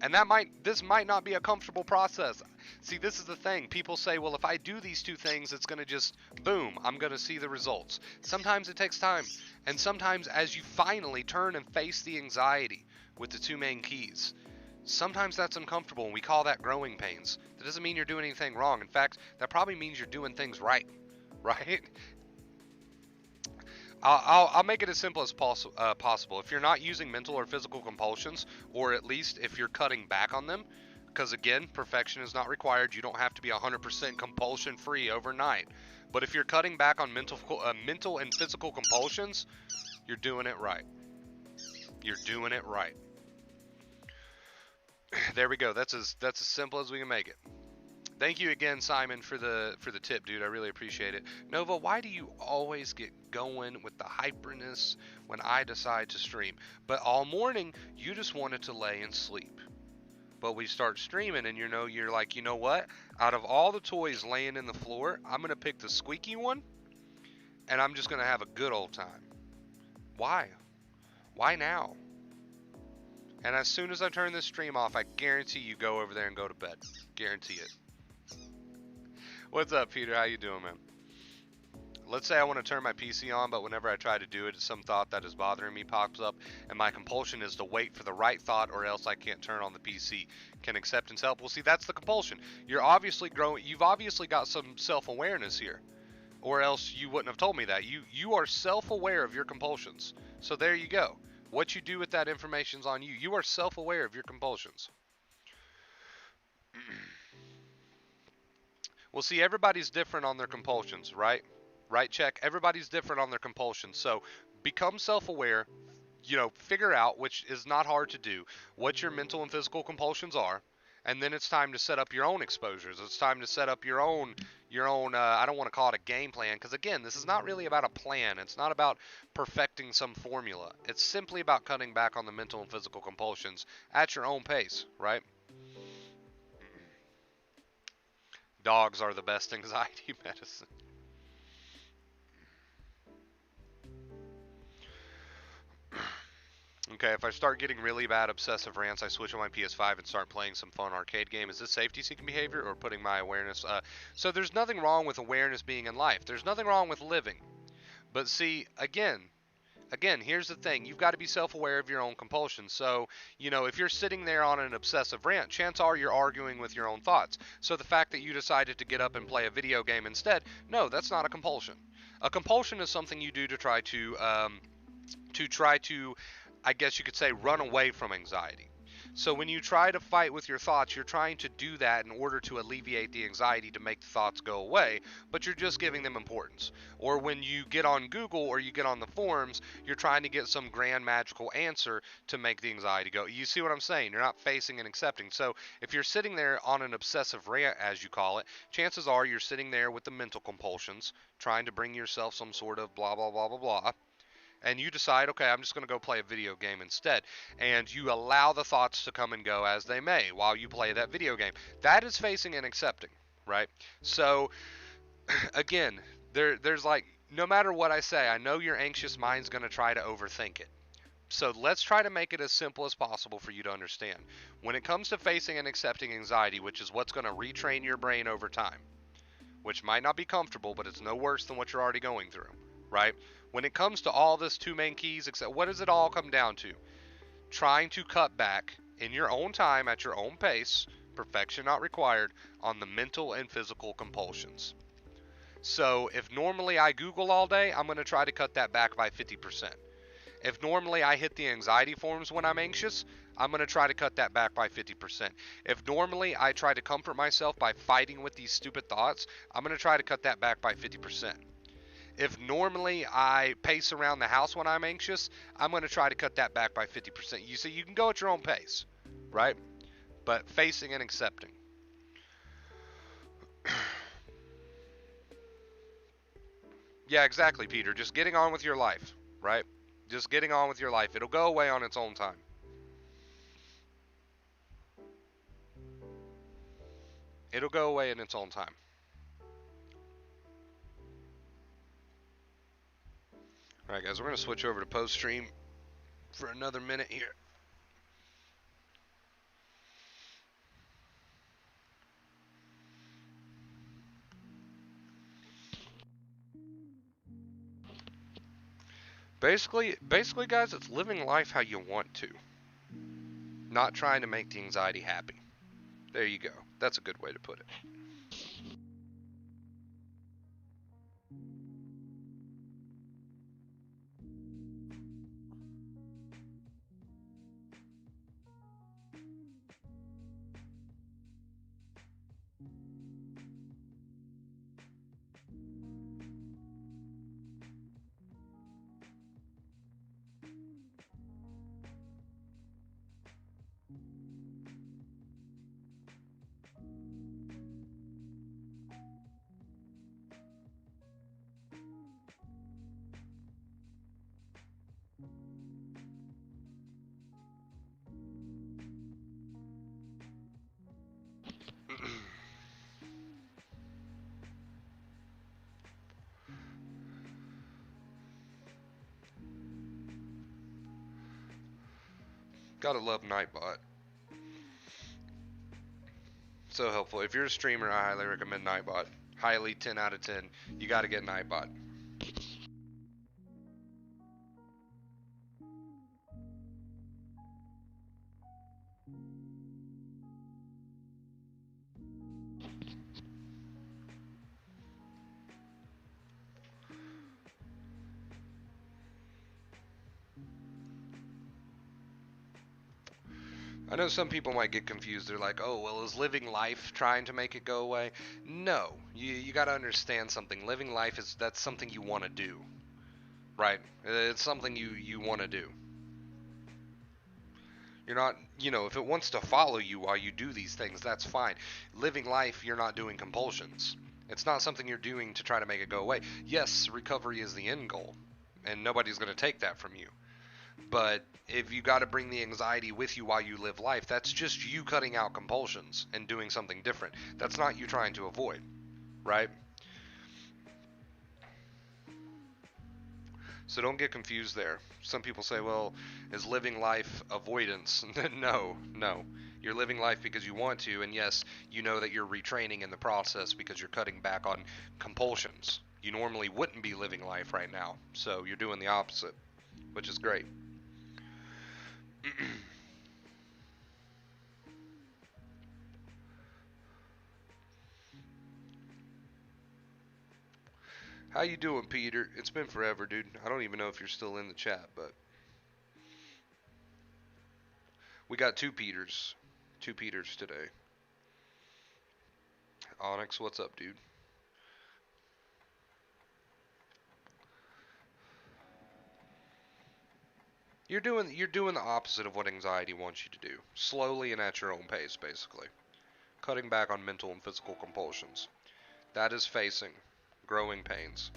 And this might not be a comfortable process. See, this is the thing. People say, well, if I do these two things, it's going to just, boom, I'm going to see the results. Sometimes it takes time. And sometimes as you finally turn and face the anxiety with the two main keys, sometimes that's uncomfortable, and we call that growing pains. That doesn't mean you're doing anything wrong. In fact, that probably means you're doing things right, right? I'll make it as simple as possible. If you're not using mental or physical compulsions, or at least if you're cutting back on them, because again, perfection is not required. You don't have to be 100% compulsion free overnight. But if you're cutting back on mental and physical compulsions, you're doing it right. You're doing it right. There we go. That's as simple as we can make it. Thank you again, Simon, for the tip, dude. I really appreciate it. Nova, why do you always get going with the hyperness when I decide to stream? But all morning, you just wanted to lay and sleep. But we start streaming, and you're like, you know what? Out of all the toys laying in the floor, I'm gonna pick the squeaky one, and I'm just gonna have a good old time. Why? Why now? And as soon as I turn this stream off, I guarantee you go over there and go to bed. Guarantee it. What's up, Peter? How you doing, man? Let's say I want to turn my PC on, but whenever I try to do it, some thought that is bothering me pops up, and my compulsion is to wait for the right thought, or else I can't turn on the PC. Can acceptance help? Well, see, that's the compulsion. You're obviously growing. You've obviously got some self-awareness here, or else you wouldn't have told me that. You are self-aware of your compulsions. So there you go. What you do with that information's on you. You are self-aware of your compulsions. Well, see, everybody's different on their compulsions, right? Right, check. Everybody's different on their compulsions. So become self-aware, figure out, which is not hard to do, what your mental and physical compulsions are. And then it's time to set up your own exposures. It's time to set up your own, I don't want to call it a game plan, because again, this is not really about a plan. It's not about perfecting some formula. It's simply about cutting back on the mental and physical compulsions at your own pace, right? Dogs are the best anxiety medicine. Okay, if I start getting really bad obsessive rants, I switch on my PS5 and start playing some fun arcade game. Is this safety-seeking behavior or putting my awareness? So there's nothing wrong with awareness being in life. There's nothing wrong with living. But see, again, here's the thing. You've got to be self-aware of your own compulsions. So, if you're sitting there on an obsessive rant, chances are you're arguing with your own thoughts. So the fact that you decided to get up and play a video game instead, no, that's not a compulsion. A compulsion is something you do to try to, I guess you could say, run away from anxiety. So when you try to fight with your thoughts, you're trying to do that in order to alleviate the anxiety to make the thoughts go away, but you're just giving them importance. Or when you get on Google or you get on the forums, you're trying to get some grand magical answer to make the anxiety go. You see what I'm saying? You're not facing and accepting. So if you're sitting there on an obsessive rant, as you call it, chances are you're sitting there with the mental compulsions, trying to bring yourself some sort of blah, blah, blah, blah, blah, and you decide, okay, I'm just going to go play a video game instead, and you allow the thoughts to come and go as they may while you play that video game. That is facing and accepting, right? So, again, there's like, no matter what I say, I know your anxious mind's going to try to overthink it. So let's try to make it as simple as possible for you to understand. When it comes to facing and accepting anxiety, which is what's going to retrain your brain over time, which might not be comfortable, but it's no worse than what you're already going through, right? When it comes to all this two main keys, except what does it all come down to? Trying to cut back in your own time at your own pace, perfection not required, on the mental and physical compulsions. So if normally I Google all day, I'm going to try to cut that back by 50%. If normally I hit the anxiety forms when I'm anxious, I'm going to try to cut that back by 50%. If normally I try to comfort myself by fighting with these stupid thoughts, I'm going to try to cut that back by 50%. If normally I pace around the house when I'm anxious, I'm going to try to cut that back by 50%. You see, you can go at your own pace, right? But facing and accepting. Yeah, exactly, Peter. Just getting on with your life, right? Just getting on with your life. It'll go away on its own time. It'll go away in its own time. All right, guys, we're going to switch over to post stream for another minute here. Basically, guys, it's living life how you want to, not trying to make the anxiety happy. There you go. That's a good way to put it. Gotta love Nightbot. So helpful. If you're a streamer, I highly recommend Nightbot. Highly 10 out of 10. You gotta get Nightbot. I know some people might get confused. They're like, oh, well, is living life trying to make it go away? No. You got to understand something. Living life that's something you want to do, right? It's something you want to do. You're not, if it wants to follow you while you do these things, that's fine. Living life, you're not doing compulsions. It's not something you're doing to try to make it go away. Yes, recovery is the end goal, and nobody's going to take that from you. But if you got to bring the anxiety with you while you live life, that's just you cutting out compulsions and doing something different. That's not you trying to avoid, right? So don't get confused there. Some people say, well, is living life avoidance? No, no. You're living life because you want to, and yes, you know that you're retraining in the process because you're cutting back on compulsions. You normally wouldn't be living life right now, so you're doing the opposite, which is great. How you doing, Peter? It's been forever, dude. I don't even know if you're still in the chat, but we got two Peters. Two Peters today. Onyx, what's up, dude? You're doing the opposite of what anxiety wants you to do. Slowly and at your own pace, basically. Cutting back on mental and physical compulsions. That is facing growing pains.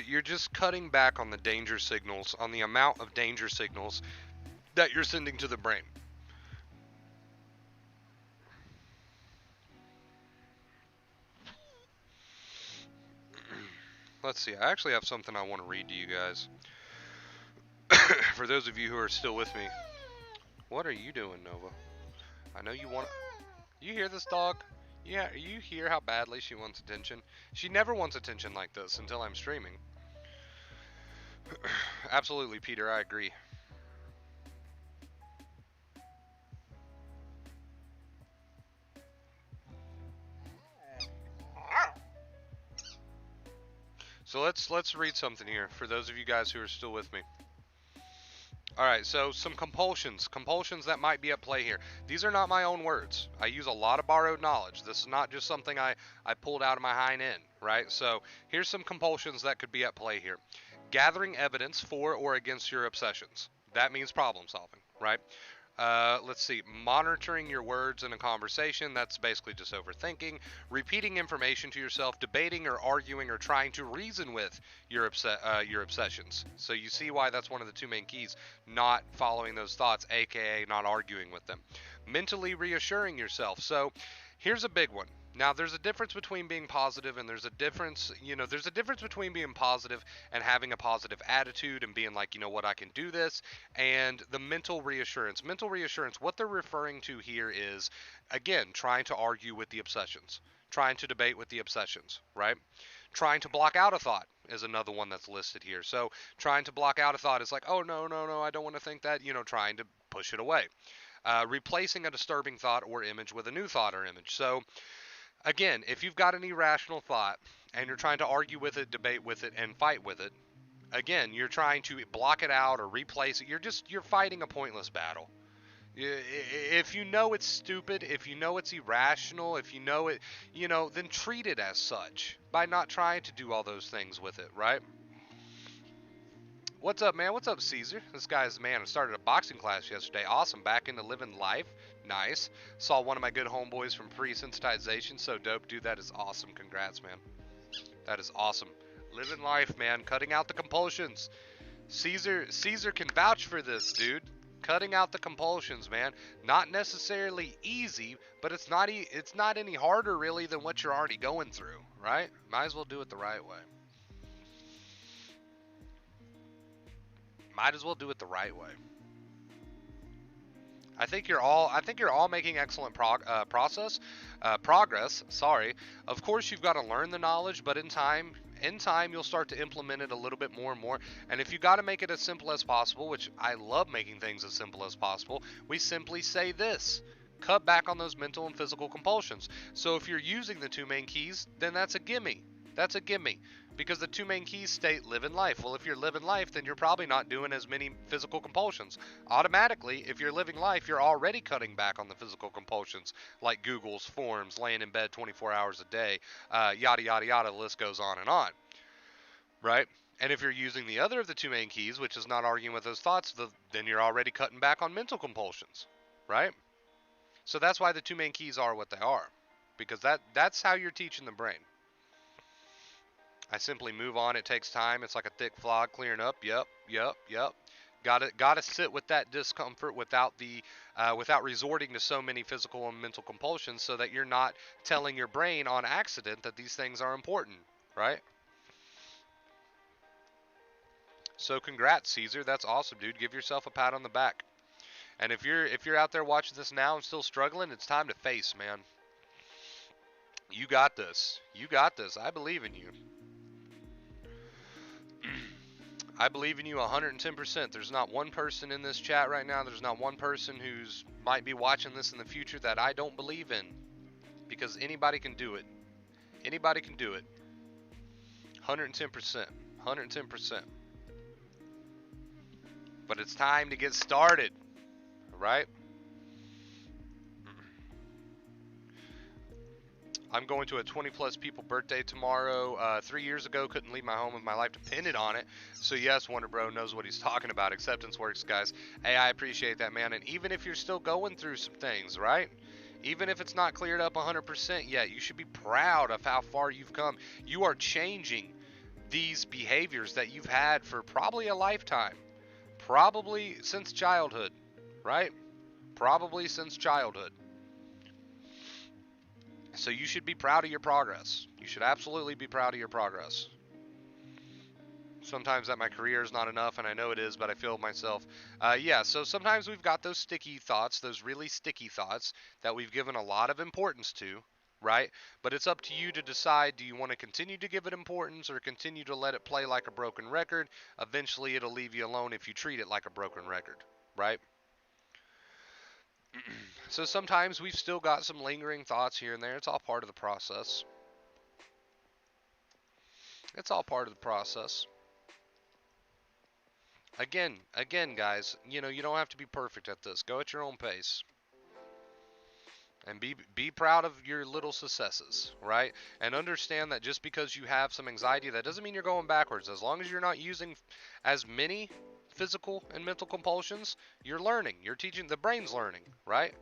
You're just cutting back on the danger signals, on the amount of danger signals that you're sending to the brain. Let's see, I actually have something I want to read to you guys. For those of you who are still with me. What are you doing, Nova? I know you want. You hear this dog? Yeah, you hear how badly she wants attention? She never wants attention like this until I'm streaming. Absolutely, Peter, I agree. So let's read something here for those of you guys who are still with me. All right, so some compulsions that might be at play here. These are not my own words. I use a lot of borrowed knowledge. This is not just something I pulled out of my hind end, right? So here's some compulsions that could be at play here. Gathering evidence for or against your obsessions. That means problem solving, right? Let's see, monitoring your words in a conversation, that's basically just overthinking, repeating information to yourself, debating or arguing or trying to reason with your obsessions. So you see why that's one of the two main keys, not following those thoughts, aka not arguing with them. Mentally reassuring yourself. So here's a big one. Now, there's a difference between being positive and there's a difference between being positive and having a positive attitude and being like, you know what, I can do this, and the mental reassurance. Mental reassurance, what they're referring to here is, again, trying to argue with the obsessions, trying to debate with the obsessions, right? Trying to block out a thought is another one that's listed here. So, trying to block out a thought is like, oh, no, no, no, I don't want to think that, trying to push it away. Replacing a disturbing thought or image with a new thought or image. So, again, if you've got an irrational thought and you're trying to argue with it, debate with it, and fight with it, again, you're trying to block it out or replace it. You're fighting a pointless battle. If you know it's stupid, if you know it's irrational, if you know it, then treat it as such by not trying to do all those things with it, right? What's up, man? What's up, Caesar? This guy's, man, I started a boxing class yesterday. Awesome. Back into living life. Nice. Saw one of my good homeboys from pre-sensitization. So dope, dude. That is awesome. Congrats, man. That is awesome. Living life, man. Cutting out the compulsions. Caesar can vouch for this, dude. Cutting out the compulsions, man. Not necessarily easy, but it's not any harder really than what you're already going through, right? Might as well do it the right way. Might as well do it the right way. I think you're all making excellent progress. Sorry. Of course, you've got to learn the knowledge, but in time, you'll start to implement it a little bit more and more. And if you got to make it as simple as possible, which I love making things as simple as possible, we simply say this: cut back on those mental and physical compulsions. So if you're using the two main keys, then that's a gimme. That's a gimme. Because the two main keys state living life. Well, if you're living life, then you're probably not doing as many physical compulsions. Automatically, if you're living life, you're already cutting back on the physical compulsions, like Google's forms, laying in bed 24 hours a day, yada, yada, yada, the list goes on, right? And if you're using the other of the two main keys, which is not arguing with those thoughts, then you're already cutting back on mental compulsions, right? So that's why the two main keys are what they are, because that's how you're teaching the brain. I simply move on. It takes time. It's like a thick fog clearing up. Yep, yep, yep. Got to sit with that discomfort without resorting to so many physical and mental compulsions, so that you're not telling your brain on accident that these things are important, right? So congrats, Caesar. That's awesome, dude. Give yourself a pat on the back. And if you're out there watching this now and still struggling, it's time to face, man. You got this. You got this. I believe in you. I believe in you 110%. There's not one person in this chat right now. There's not one person who's might be watching this in the future that I don't believe in, because anybody can do it. Anybody can do it. 110%. 110%. But it's time to get started, right? I'm going to a 20 plus people birthday tomorrow. 3 years ago, couldn't leave my home if my life depended on it. So yes, Wonder Bro knows what he's talking about. Acceptance works, guys. Hey, I appreciate that, man. And even if you're still going through some things, right? Even if it's not cleared up 100% yet, you should be proud of how far you've come. You are changing these behaviors that you've had for probably a lifetime, probably since childhood, right? Probably since childhood. So you should be proud of your progress. You should absolutely be proud of your progress. Sometimes that my career is not enough, and I know it is, but I feel myself. Yeah, so sometimes we've got those sticky thoughts, those really sticky thoughts that we've given a lot of importance to, right? But it's up to you to decide, do you want to continue to give it importance or continue to let it play like a broken record? Eventually, it'll leave you alone if you treat it like a broken record, right? So sometimes we've still got some lingering thoughts here and there. It's all part of the process. It's all part of the process. Again, guys, you don't have to be perfect at this. Go at your own pace. And be proud of your little successes, right? And understand that just because you have some anxiety, that doesn't mean you're going backwards. As long as you're not using as many physical and mental compulsions, you're learning. You're teaching, the brain's learning, right?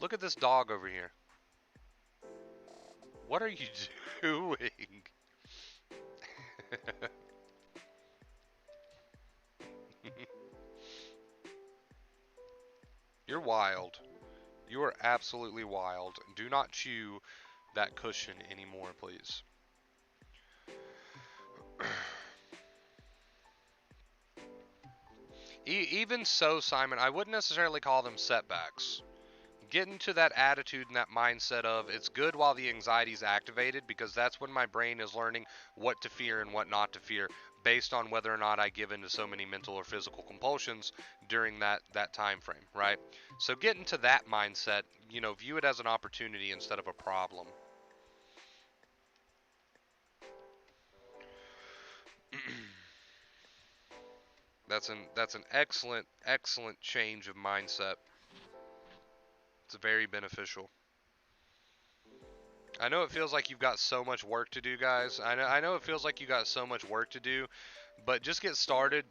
Look at this dog over here. What are you doing? You're wild. You are absolutely wild. Do not chew that cushion anymore, please. Even so, Simon, I wouldn't necessarily call them setbacks. Get into that attitude and that mindset of it's good while the anxiety is activated, because that's when my brain is learning what to fear and what not to fear based on whether or not I give into so many mental or physical compulsions during that time frame, right? So get into that mindset, view it as an opportunity instead of a problem. That's an excellent change of mindset. It's very beneficial. I know it feels like you've got so much work to do, guys. I know it feels like you got so much work to do, but just get started.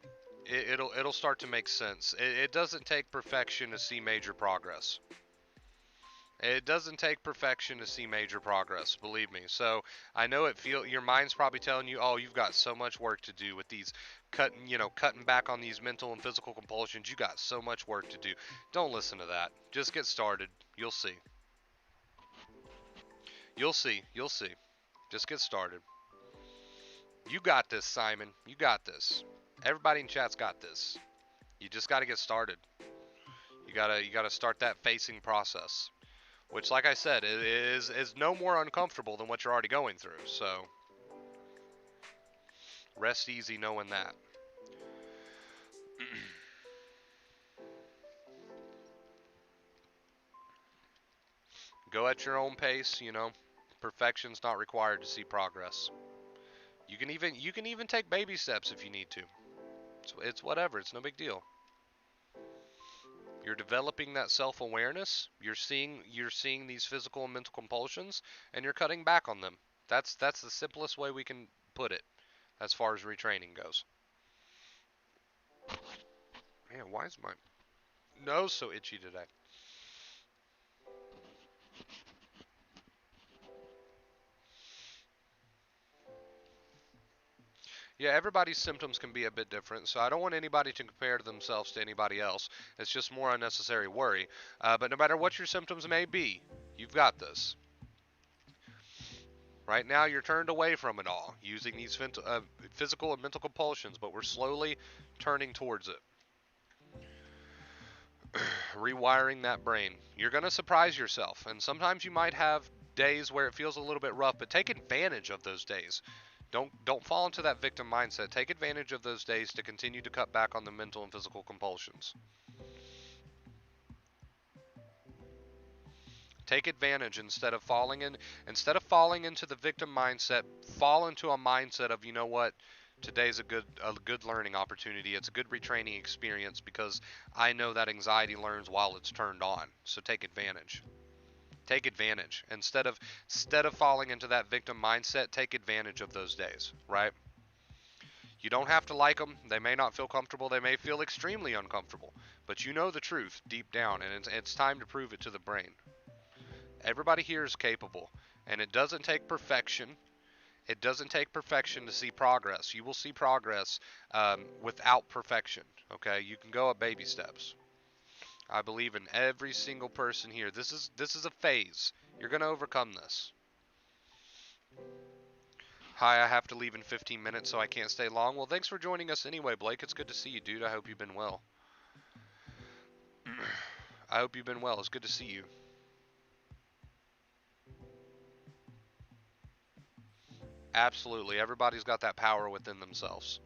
It'll start to make sense. It doesn't take perfection to see major progress. It doesn't take perfection to see major progress, believe me. So I know your mind's probably telling you, oh, you've got so much work to do with these cutting back on these mental and physical compulsions. You got so much work to do. Don't listen to that. Just get started. You'll see. You'll see. You'll see. Just get started. You got this, Simon. You got this. Everybody in chat's got this. You just got to get started. You gotta start that facing process, which, like I said, is no more uncomfortable than what you're already going through. So rest easy knowing that. Go at your own pace. Perfection's not required to see progress. You can even take baby steps if you need to. It's whatever. It's no big deal. You're developing that self-awareness. You're seeing these physical and mental compulsions, and you're cutting back on them. That's the simplest way we can put it as far as retraining goes. Man, why is my nose so itchy today? Yeah, everybody's symptoms can be a bit different, so I don't want anybody to compare themselves to anybody else. It's just more unnecessary worry. But no matter what your symptoms may be, you've got this. Right now, you're turned away from it all, using these physical and mental compulsions, but we're slowly turning towards it. Rewiring that brain. You're going to surprise yourself, and sometimes you might have days where it feels a little bit rough, but take advantage of those days. Don't fall into that victim mindset. Take advantage of those days to continue to cut back on the mental and physical compulsions. Take advantage instead of falling into the victim mindset, fall into a mindset of, you know what, today's a good learning opportunity. It's a good retraining experience because I know that anxiety learns while it's turned on. So take advantage. Take advantage. Instead of falling into that victim mindset, take advantage of those days, right? You don't have to like them. They may not feel comfortable. They may feel extremely uncomfortable. But you know the truth deep down, and it's time to prove it to the brain. Everybody here is capable, and it doesn't take perfection. It doesn't take perfection to see progress. You will see progress without perfection. Okay, you can go at baby steps. I believe in every single person here. This is a phase. You're gonna overcome this. Hi, I have to leave in 15 minutes, so I can't stay long. Well, thanks for joining us anyway, Blake. It's good to see you, dude. I hope you've been well. I hope you've been well. It's good to see you. Absolutely. Everybody's got that power within themselves.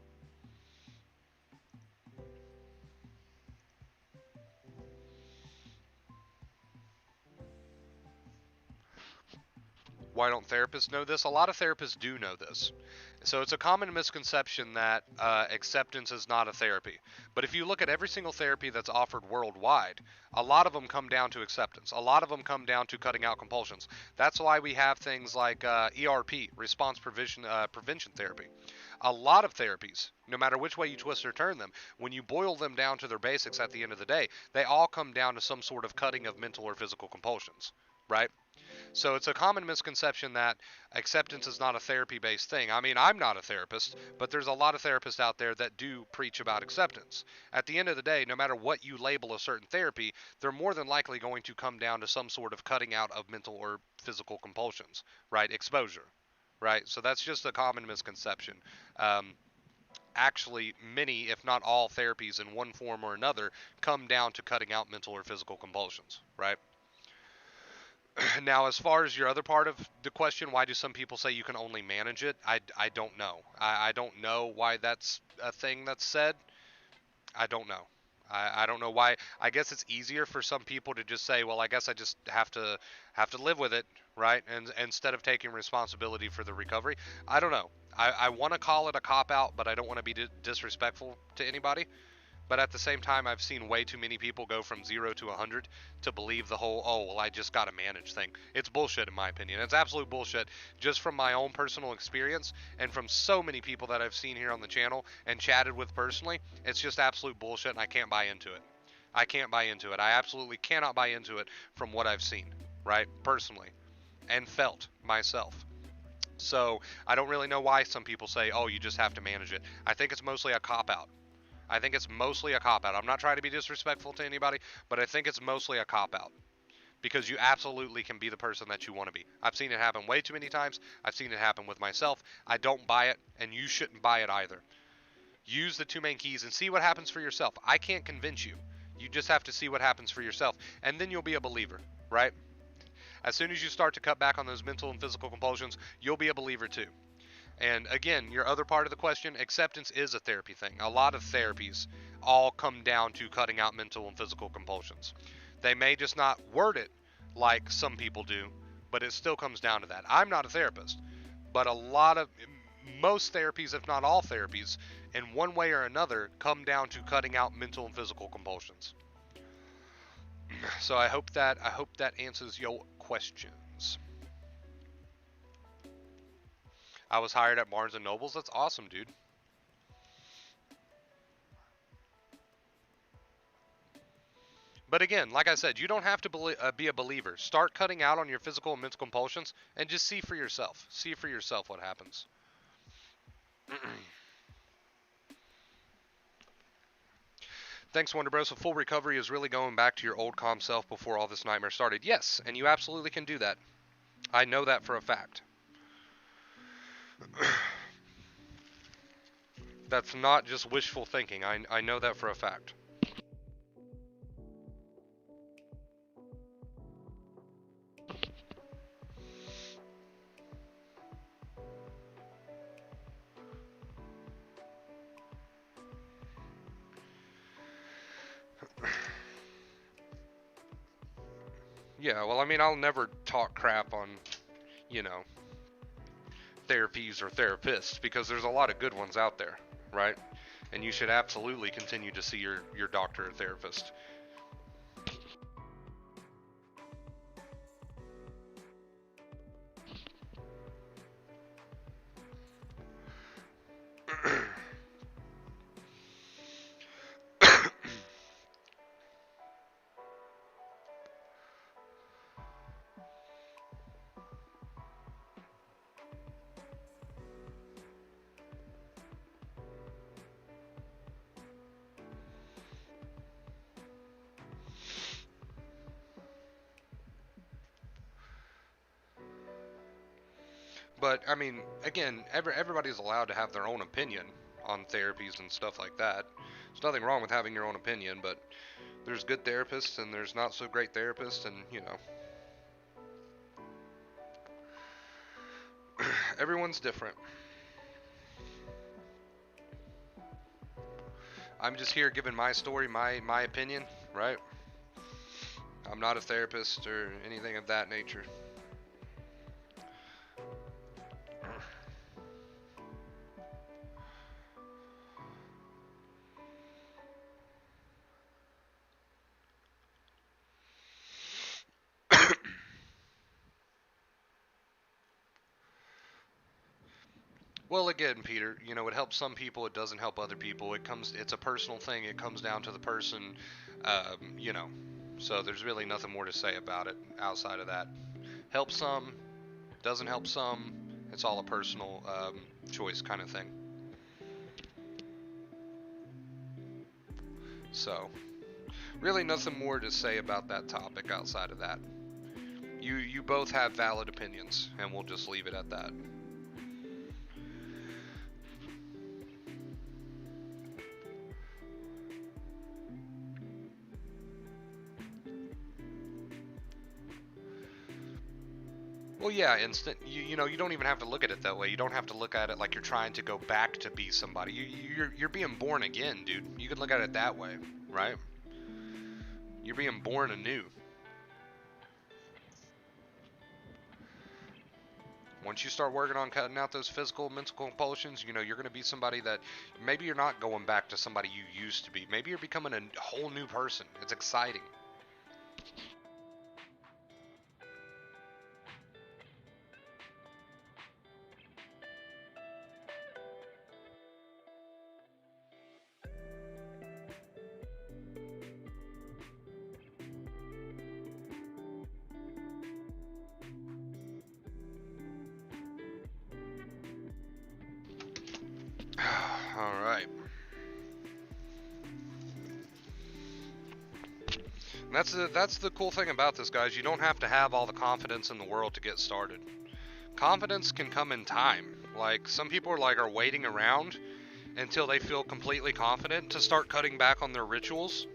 Why don't therapists know this? A lot of therapists do know this. So it's a common misconception that acceptance is not a therapy. But if you look at every single therapy that's offered worldwide, a lot of them come down to acceptance. A lot of them come down to cutting out compulsions. That's why we have things like ERP, prevention therapy. A lot of therapies, no matter which way you twist or turn them, when you boil them down to their basics at the end of the day, they all come down to some sort of cutting of mental or physical compulsions, right? So it's a common misconception that acceptance is not a therapy based thing. I mean, I'm not a therapist, but there's a lot of therapists out there that do preach about acceptance. At the end of the day, no matter what you label a certain therapy, they're more than likely going to come down to some sort of cutting out of mental or physical compulsions, right? Exposure, right? So that's just a common misconception. Um, Actually, many, if not all, therapies in one form or another come down to cutting out mental or physical compulsions, right? Now, as far as your other part of the question, why do some people say you can only manage it? I don't know. I don't know why that's a thing that's said. I don't know. I don't know why. I guess it's easier for some people to just say, well, I guess I just have to live with it, right? And instead of taking responsibility for the recovery, I don't know. I want to call it a cop out, but I don't want to be disrespectful to anybody. But at the same time, I've seen way too many people go from 0 to 100 to believe the whole, oh, well, I just got to manage thing. It's bullshit, in my opinion. It's absolute bullshit, just from my own personal experience and from so many people that I've seen here on the channel and chatted with personally. It's just absolute bullshit, and I can't buy into it. I can't buy into it. I absolutely cannot buy into it from what I've seen, right? Personally, and felt myself. So I don't really know why some people say, oh, you just have to manage it. I think it's mostly a cop out. I think it's mostly a cop out. I'm not trying to be disrespectful to anybody, but I think it's mostly a cop out because you absolutely can be the person that you want to be. I've seen it happen way too many times. I've seen it happen with myself. I don't buy it, and you shouldn't buy it either. Use the two main keys and see what happens for yourself. I can't convince you. You just have to see what happens for yourself, and then you'll be a believer, right? As soon as you start to cut back on those mental and physical compulsions, you'll be a believer too. And again, your other part of the question, acceptance is a therapy thing. A lot of therapies all come down to cutting out mental and physical compulsions. They may just not word it like some people do, but it still comes down to that. I'm not a therapist, but most therapies, if not all therapies, in one way or another, come down to cutting out mental and physical compulsions. So I hope that answers your questions. I was hired at Barnes and Nobles. That's awesome, dude. But again, like I said, you don't have to be a believer. Start cutting out on your physical and mental compulsions and just see for yourself. See for yourself what happens. Thanks, Wonder Bro. So full recovery is really going back to your old calm self before all this nightmare started. Yes, and you absolutely can do that. I know that for a fact. That's not just wishful thinking. I know that for a fact. Yeah, well, I mean, I'll never talk crap on, you know, therapies or therapists because there's a lot of good ones out there, right? And you should absolutely continue to see your doctor or therapist. But I mean, again, everybody's allowed to have their own opinion on therapies and stuff like that. There's nothing wrong with having your own opinion, but there's good therapists and there's not so great therapists, and everyone's different. I'm just here giving my story, my opinion, right? I'm not a therapist or anything of that nature. Well, again, Peter, it helps some people, it doesn't help other people. It's a personal thing. It comes down to the person, um, you know. So there's really nothing more to say about it outside of that. Helps some, doesn't help some. It's all a personal choice kind of thing. So, really nothing more to say about that topic outside of that. You both have valid opinions, and we'll just leave it at that. Well, yeah, instant. You don't even have to look at it that way. You don't have to look at it like you're trying to go back to be somebody. You're being born again, dude. You can look at it that way, right? You're being born anew. Once you start working on cutting out those physical, mental compulsions, you're going to be somebody that maybe you're not going back to somebody you used to be. Maybe you're becoming a whole new person. It's exciting. All right. That's the cool thing about this, guys. You don't have to have all the confidence in the world to get started. Confidence can come in time. Like some people are waiting around until they feel completely confident to start cutting back on their rituals,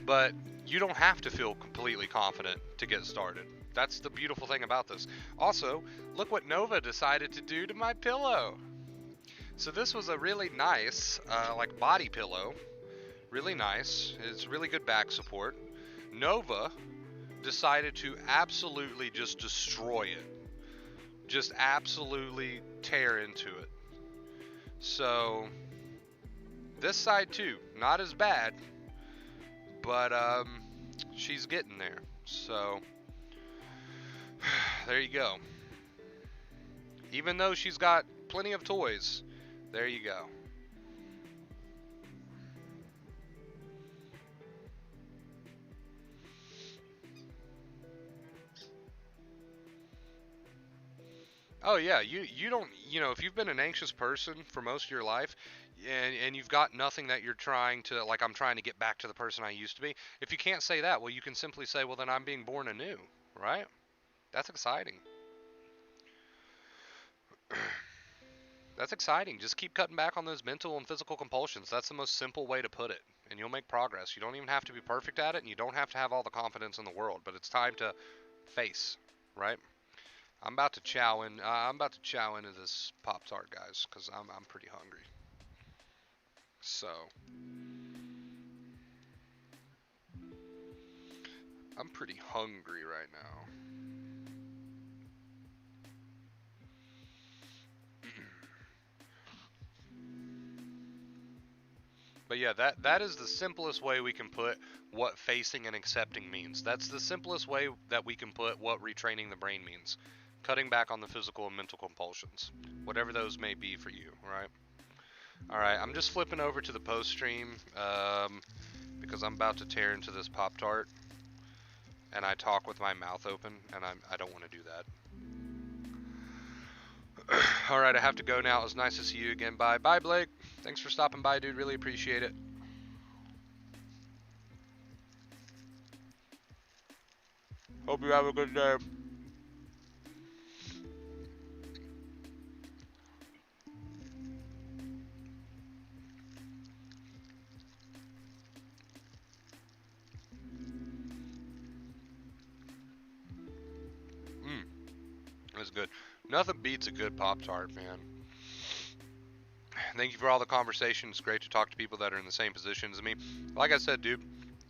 but you don't have to feel completely confident to get started. That's the beautiful thing about this. Also, look what Nova decided to do to my pillow. So this was a really nice, like body pillow. Really nice. It's really good back support. Nova decided to absolutely just destroy it. Just absolutely tear into it. So this side too, not as bad, but she's getting there. So there you go. Even though she's got plenty of toys, there you go. Oh yeah, you don't, if you've been an anxious person for most of your life, and you've got nothing that you're trying to, like, I'm trying to get back to the person I used to be. If you can't say that, well, you can simply say, well, then I'm being born anew, right? That's exciting. That's exciting. Just keep cutting back on those mental and physical compulsions. That's the most simple way to put it, and you'll make progress. You don't even have to be perfect at it, and you don't have to have all the confidence in the world, but it's time to face, right? I'm about to chow in. I'm about to chow into this Pop-Tart, guys, because I'm pretty hungry. So I'm pretty hungry right now. But yeah, that is the simplest way we can put what facing and accepting means. That's the simplest way that we can put what retraining the brain means. Cutting back on the physical and mental compulsions, whatever those may be for you, right? All right, I'm just flipping over to the post stream because I'm about to tear into this Pop Tart, and I talk with my mouth open, and I don't want to do that. All right, I have to go now. It was nice to see you again. Bye, bye, Blake. Thanks for stopping by, dude. Really appreciate it. Hope you have a good day. Mm, that's good. Nothing beats a good Pop Tart, man. Thank you for all the conversation. It's great to talk to people that are in the same position as me. Like I said, dude,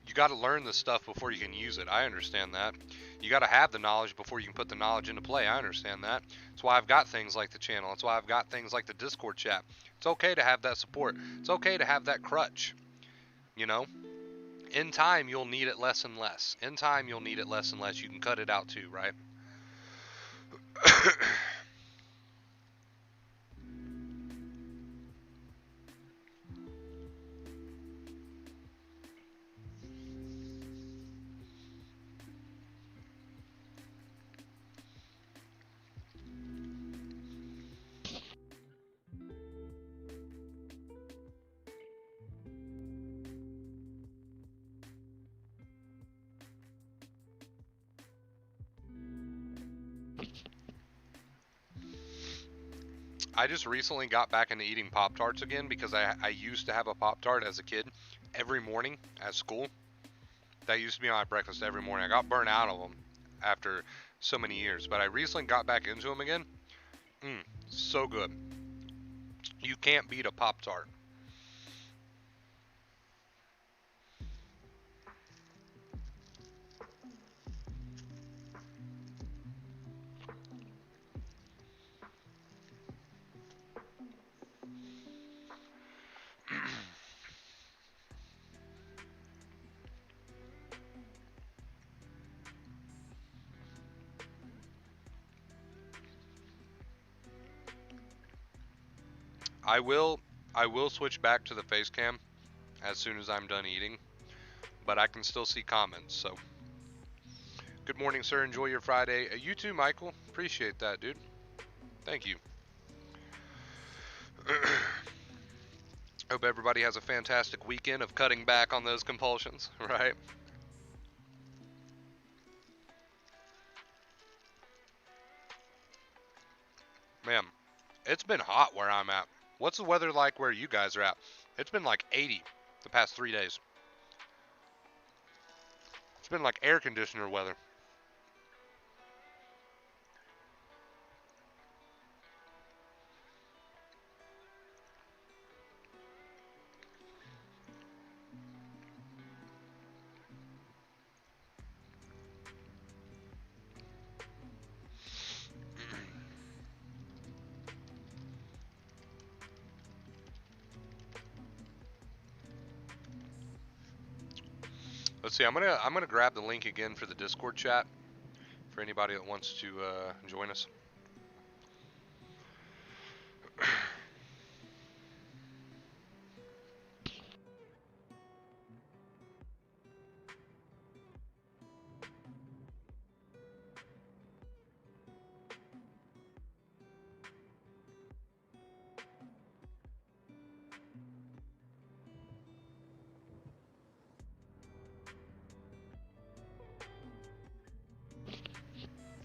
you got to learn this stuff before you can use it. I understand that. You got to have the knowledge before you can put the knowledge into play. I understand that. That's why I've got things like the channel. That's why I've got things like the Discord chat. It's okay to have that support. It's okay to have that crutch. You know, in time, you'll need it less and less. In time, you'll need it less and less. You can cut it out too, right? I just recently got back into eating Pop Tarts again because I used to have a Pop Tart as a kid every morning at school. That used to be my breakfast every morning. I got burnt out of them after so many years, but I recently got back into them again. Mm, so good. You can't beat a Pop Tart. I will I will switch back to the face cam as soon as I'm done eating, but I can still see comments. So, good morning, sir. Enjoy your Friday. You too, Michael. Appreciate that, dude. Thank you. Hope everybody has a fantastic weekend of cutting back on those compulsions, right? Man, it's been hot where I'm at. What's the weather like where you guys are at? It's been like 80 the past 3 days. It's been like air conditioner weather. Let's see. I'm gonna grab the link again for the Discord chat for anybody that wants to join us.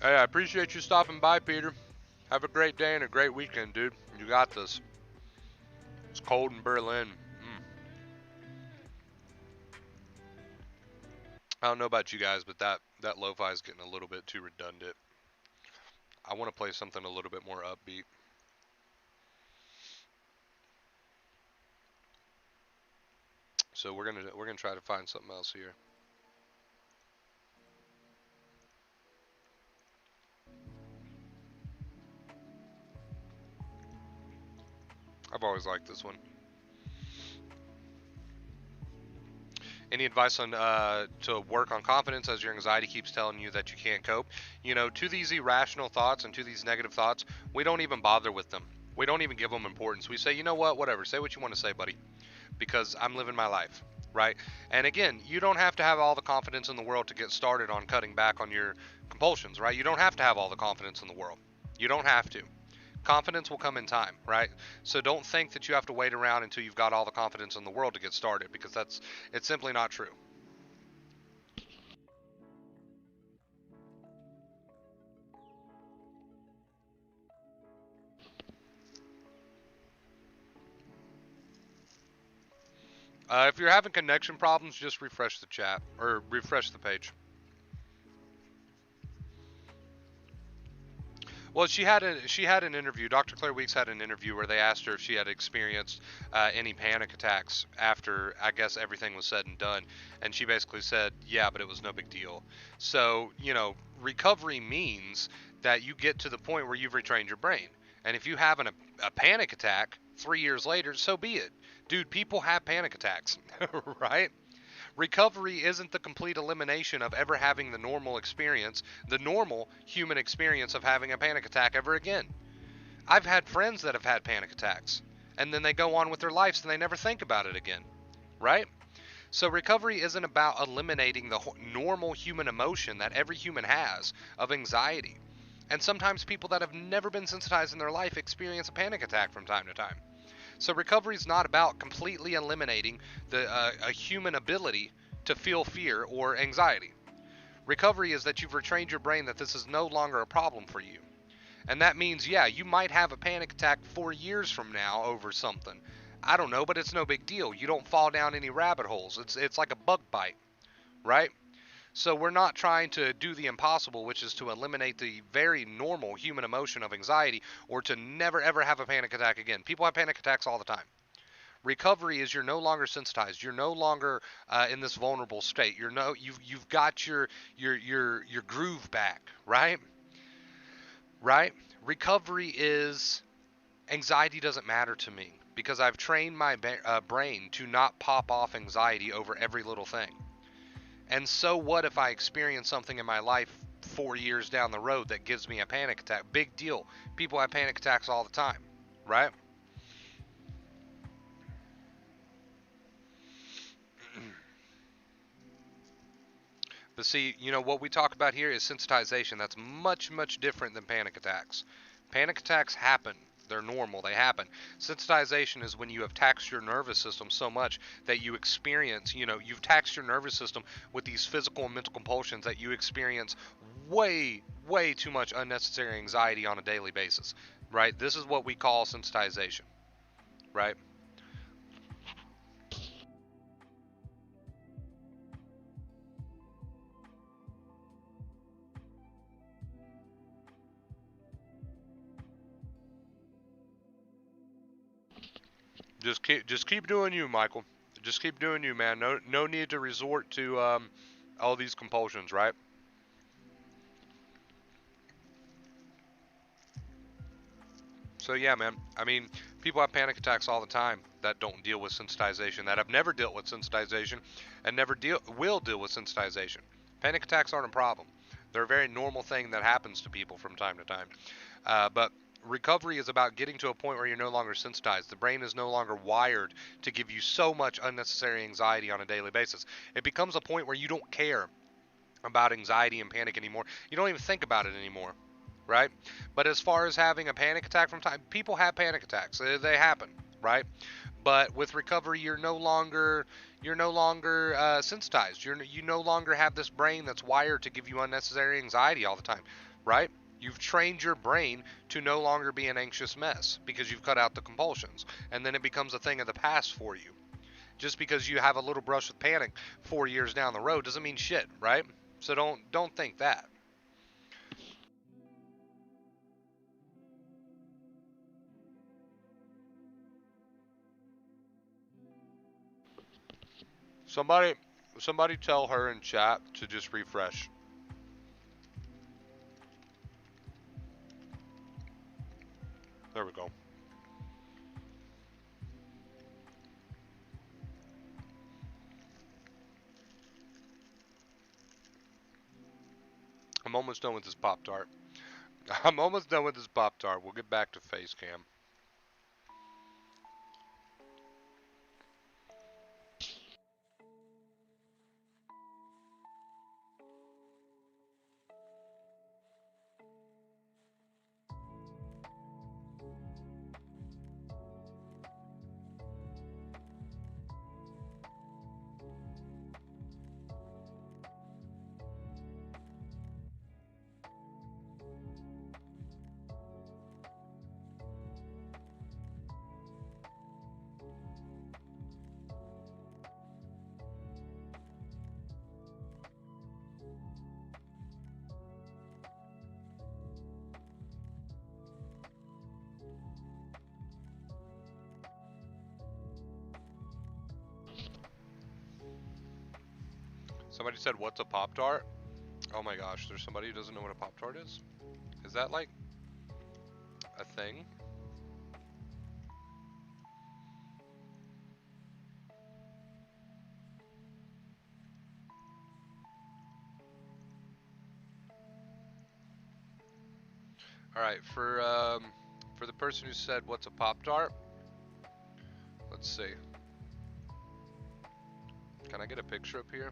Hey, I appreciate you stopping by, Peter. Have a great day and a great weekend, dude. You got this. It's cold in Berlin. I don't know about you guys, but that lo-fi is getting a little bit too redundant. I want to play something a little bit more upbeat. So we're gonna try to find something else here. I've always liked this one. Any advice on to work on confidence as your anxiety keeps telling you that you can't cope? You know, to these irrational thoughts and to these negative thoughts, we don't even bother with them. We don't even give them importance. We say, you know what, whatever, say what you want to say, buddy, because I'm living my life, right? And again, you don't have to have all the confidence in the world to get started on cutting back on your compulsions, right? You don't have to have all the confidence in the world. You don't have to. Confidence will come in time, right? So don't think that you have to wait around until you've got all the confidence in the world to get started, because it's simply not true. If you're having connection problems, just refresh the chat or refresh the page. Well, she had an interview. Dr. Claire Weeks had an interview where they asked her if she had experienced any panic attacks after, I guess, everything was said and done, and she basically said, "Yeah, but it was no big deal." So, recovery means that you get to the point where you've retrained your brain, and if you have a panic attack 3 years later, so be it, dude. People have panic attacks, right? Recovery isn't the complete elimination of ever having the normal experience, the normal human experience of having a panic attack ever again. I've had friends that have had panic attacks, and then they go on with their lives and they never think about it again, right? So recovery isn't about eliminating the normal human emotion that every human has of anxiety. And sometimes people that have never been sensitized in their life experience a panic attack from time to time. So recovery is not about completely eliminating a human ability to feel fear or anxiety. Recovery is that you've retrained your brain that this is no longer a problem for you. And that means, yeah, you might have a panic attack 4 years from now over something. I don't know, but it's no big deal. You don't fall down any rabbit holes. It's like a bug bite, right? So we're not trying to do the impossible, which is to eliminate the very normal human emotion of anxiety or to never ever have a panic attack again. People have panic attacks all the time. Recovery is you're no longer sensitized. You're no longer in this vulnerable state. You've got your groove back, right? Right? Recovery is anxiety doesn't matter to me because I've trained my brain to not pop off anxiety over every little thing. And so what if I experience something in my life 4 years down the road that gives me a panic attack? Big deal. People have panic attacks all the time, right? But see, what we talk about here is sensitization. That's much, much different than panic attacks. Panic attacks happen. They're normal. They happen. Sensitization is when you have taxed your nervous system so much that you experience, you've taxed your nervous system with these physical and mental compulsions that you experience way, way too much unnecessary anxiety on a daily basis, right? This is what we call sensitization, right? Just keep doing you, Michael. Just keep doing you, man. No need to resort to all these compulsions, right? So yeah, man. I mean, people have panic attacks all the time that don't deal with sensitization, that have never dealt with sensitization, and never will deal with sensitization. Panic attacks aren't a problem. They're a very normal thing that happens to people from time to time. But recovery is about getting to a point where you're no longer sensitized. The brain is no longer wired to give you so much unnecessary anxiety on a daily basis. It becomes a point where you don't care about anxiety and panic anymore. You don't even think about it anymore, right? But as far as having a panic attack from time, people have panic attacks. They happen, right? But with recovery, you're no longer sensitized. You no longer have this brain that's wired to give you unnecessary anxiety all the time. right? You've trained your brain to no longer be an anxious mess because you've cut out the compulsions. And then it becomes a thing of the past for you. Just because you have a little brush with panic 4 years down the road doesn't mean shit, right? So don't think that. Somebody somebody tell her in chat to just refresh. There we go. I'm almost done with this Pop Tart. I'm almost done with this Pop Tart. We'll get back to face cam. Somebody said, "What's a Pop Tart?" Oh my gosh, there's somebody who doesn't know what a Pop Tart is? Is that like a thing? All right, for the person who said, "What's a Pop Tart?" Let's see. Can I get a picture up here?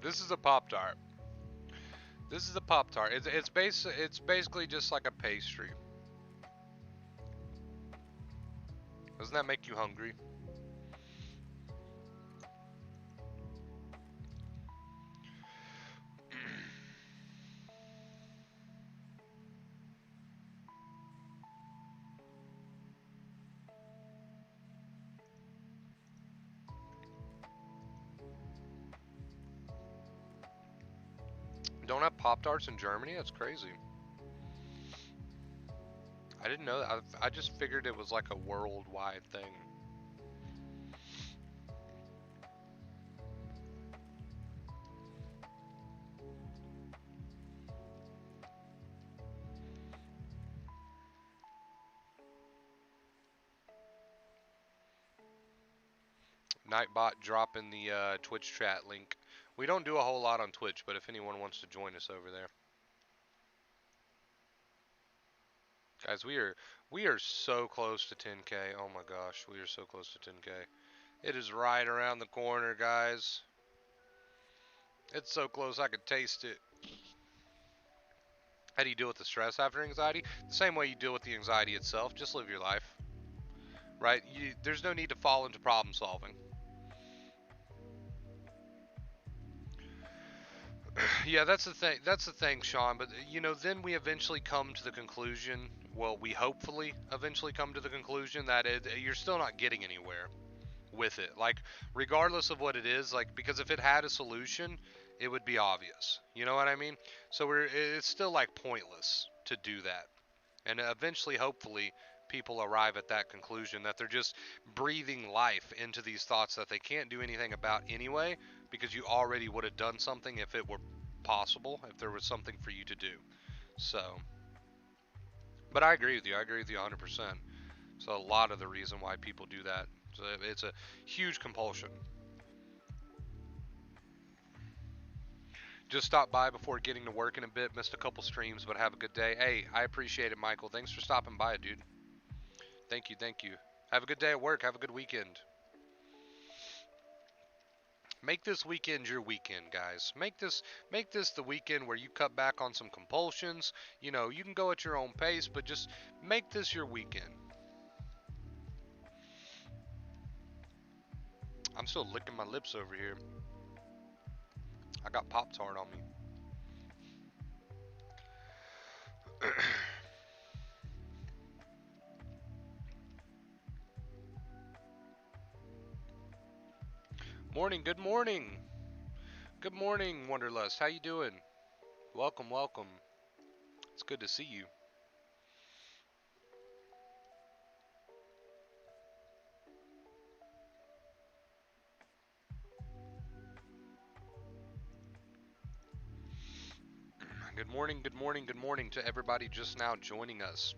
This is a Pop Tart. This is a Pop Tart. It's basically just like a pastry. Doesn't that make you hungry? Don't have Pop Tarts in Germany? That's crazy. I didn't know that. I just figured it was like a worldwide thing. Nightbot dropping the Twitch chat link. We don't do a whole lot on Twitch, but if anyone wants to join us over there. Guys, we are so close to 10K. Oh my gosh, we are so close to 10K. It is right around the corner, guys. It's so close I could taste it. How do you deal with the stress after anxiety? The same way you deal with the anxiety itself. Just live your life, right? There's no need to fall into problem solving. Yeah, that's the thing. That's the thing, Sean. But then we eventually come to the conclusion. Well, we hopefully eventually come to the conclusion that you're still not getting anywhere with it. Like, regardless of what it is, like, because if it had a solution, it would be obvious. You know what I mean? So it's still like pointless to do that. And eventually, hopefully, people arrive at that conclusion that they're just breathing life into these thoughts that they can't do anything about anyway, because you already would have done something if it were possible, if there was something for you to do. So, but I agree with you. I agree with you 100%. So, a lot of the reason why people do that. So, it's a huge compulsion. Just stopped by before getting to work in a bit. Missed a couple streams, but have a good day. Hey, I appreciate it, Michael. Thanks for stopping by, dude. Thank you, thank you. Have a good day at work. Have a good weekend. Make this weekend your weekend, guys. Make this the weekend where you cut back on some compulsions. You know, you can go at your own pace, but just make this your weekend. I'm still licking my lips over here. I got pop-tart on me. Morning, good morning. Good morning, Wanderlust. How you doing? Welcome, welcome. It's good to see you. Good morning, good morning, good morning to everybody just now joining us.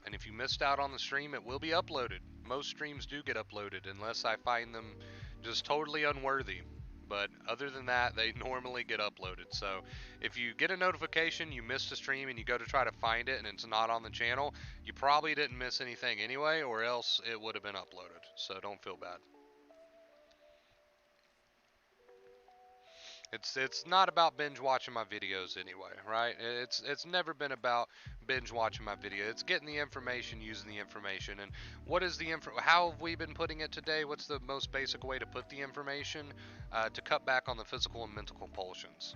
And if you missed out on the stream, it will be uploaded. Most streams do get uploaded unless I find them just totally unworthy. But other than that, they normally get uploaded. So if you get a notification you missed a stream and you go to try to find it and it's not on the channel, you probably didn't miss anything anyway, or else it would have been uploaded. So don't feel bad. It's not about binge watching my videos anyway, right? It's never been about binge watching my video. It's getting the information, using the information, and what is the info? How have we been putting it today? What's the most basic way to put the information to cut back on the physical and mental compulsions?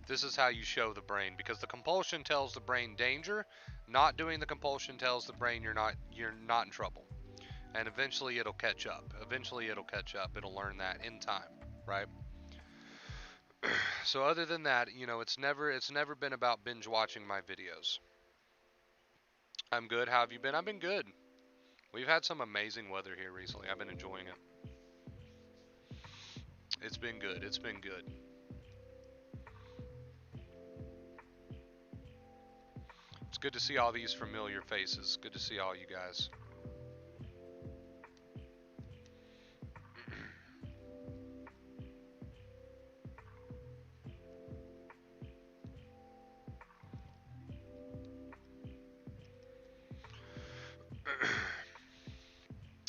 This is how you show the brain, because the compulsion tells the brain danger. Not doing the compulsion tells the brain you're not in trouble, and eventually it'll catch up. Eventually it'll catch up. It'll learn that in time, right? So other than that, it's never been about binge watching my videos. I'm good. How have you been? I've been good. We've had some amazing weather here recently. I've been enjoying it. It's been good. It's been good. It's good to see all these familiar faces. Good to see all you guys.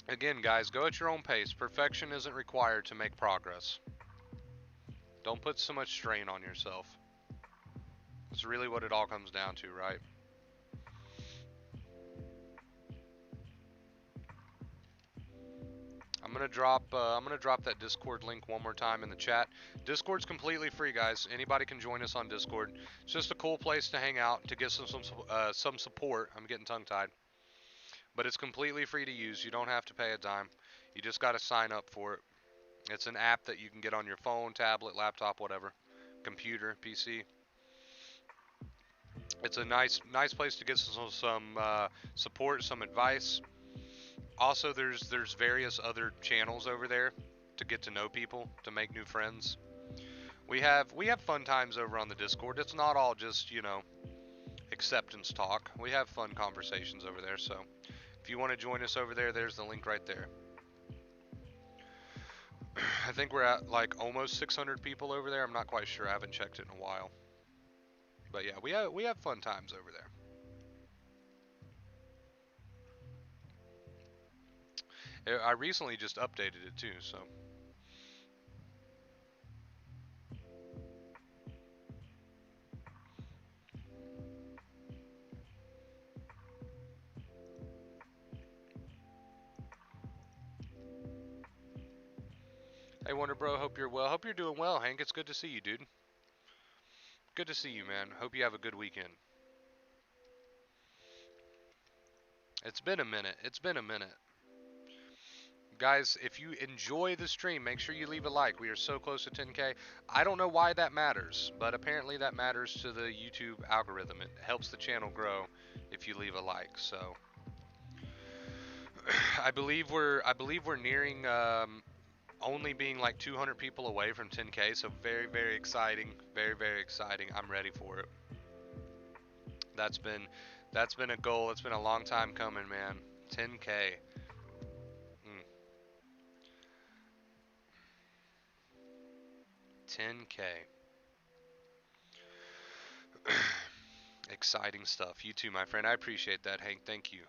Again, guys, go at your own pace. Perfection isn't required to make progress. Don't put so much strain on yourself. That's really what it all comes down to, right? I'm gonna drop that Discord link one more time in the chat. Discord's completely free, guys. Anybody can join us on Discord. It's just a cool place to hang out to get some support. I'm getting tongue tied, but it's completely free to use. You don't have to pay a dime. You just got to sign up for it. It's an app that you can get on your phone, tablet, laptop, whatever, computer, PC. It's a nice place to get some support, some advice. Also, there's various other channels over there to get to know people, to make new friends. We have fun times over on the Discord. It's not all just, acceptance talk. We have fun conversations over there, so if you want to join us over there, there's the link right there. I think we're at like almost 600 people over there. I'm not quite sure. I haven't checked it in a while. But yeah, we have fun times over there. I recently just updated it too, so hey Wonder Bro, hope you're well. Hope you're doing well, Hank. It's good to see you, dude. Good to see you, man. Hope you have a good weekend. It's been a minute. It's been a minute. Guys, if you enjoy the stream, make sure you leave a like. We are so close to 10K. I don't know why that matters, but apparently that matters to the YouTube algorithm. It helps the channel grow if you leave a like. So, I believe we're nearing only being like 200 people away from 10K. So very very exciting. Very very exciting. I'm ready for it. That's been that's been a goal. It's been a long time coming, man. 10K. Mm, 10K. Exciting stuff. You too, my friend. I appreciate that, Hank. Thank you.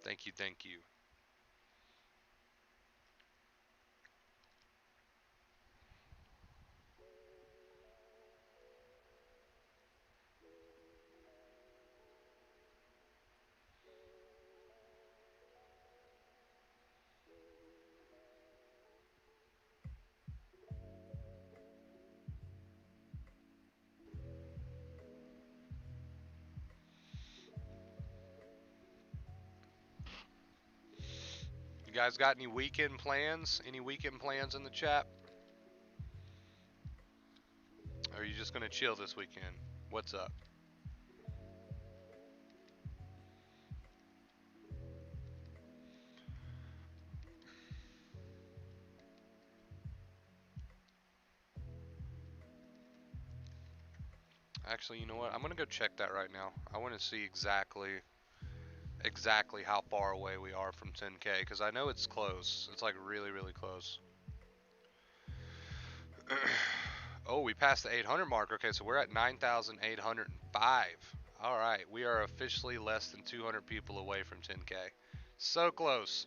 Thank you, thank you. You guys got any weekend plans? Any weekend plans in the chat? Or are you just gonna chill this weekend? What's up? Actually, you know what? I'm gonna go check that right now. I want to see exactly how far away we are from 10K because I know it's close. It's like really, really close. Oh, we passed the 800 mark. Okay, so we're at 9,805. All right, we are officially less than 200 people away from 10K. So close.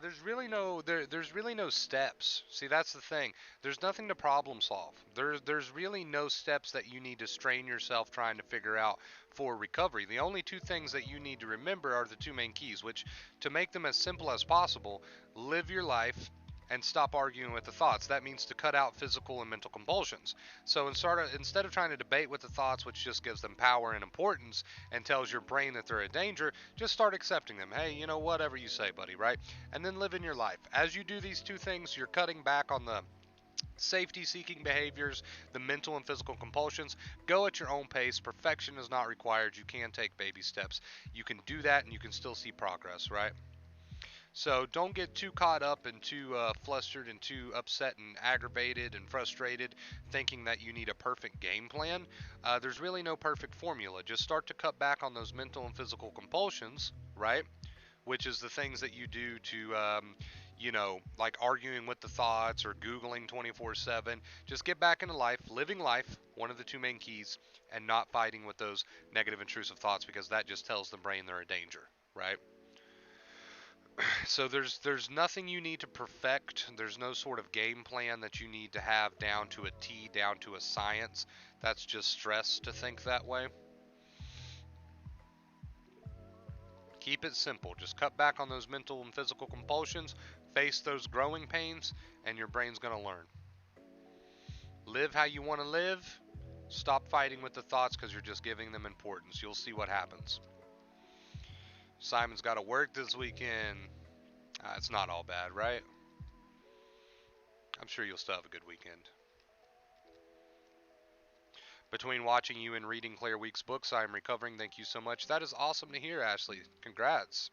There's really no steps. See, that's the thing. There's nothing to problem solve. There's really no steps that you need to strain yourself trying to figure out for recovery. The only two things that you need to remember are the two main keys, which to make them as simple as possible, live your life and stop arguing with the thoughts. That means to cut out physical and mental compulsions. So instead of trying to debate with the thoughts, which just gives them power and importance and tells your brain that they're a danger, just start accepting them. Hey, you know, whatever you say, buddy, right? And then live in your life. As you do these two things, you're cutting back on the safety seeking behaviors, the mental and physical compulsions. Go at your own pace. Perfection is not required. You can take baby steps. You can do that and you can still see progress, right? So don't get too caught up and too flustered and too upset and aggravated and frustrated thinking that you need a perfect game plan. There's really no perfect formula. Just start to cut back on those mental and physical compulsions, right? Which is the things that you do to, like arguing with the thoughts or Googling 24/7. Just get back into life, living life, one of the two main keys, and not fighting with those negative, intrusive thoughts because that just tells the brain they're a danger, right? So there's nothing you need to perfect. There's no sort of game plan that you need to have down to a T, down to a science. That's just stress to think that way. Keep it simple. Just cut back on those mental and physical compulsions, face those growing pains, and your brain's going to learn. Live how you want to live. Stop fighting with the thoughts because you're just giving them importance. You'll see what happens. Simon's got to work this weekend. It's not all bad, right? I'm sure you'll still have a good weekend. Between watching you and reading Claire Week's books, I am recovering. Thank you so much. That is awesome to hear, Ashley. Congrats.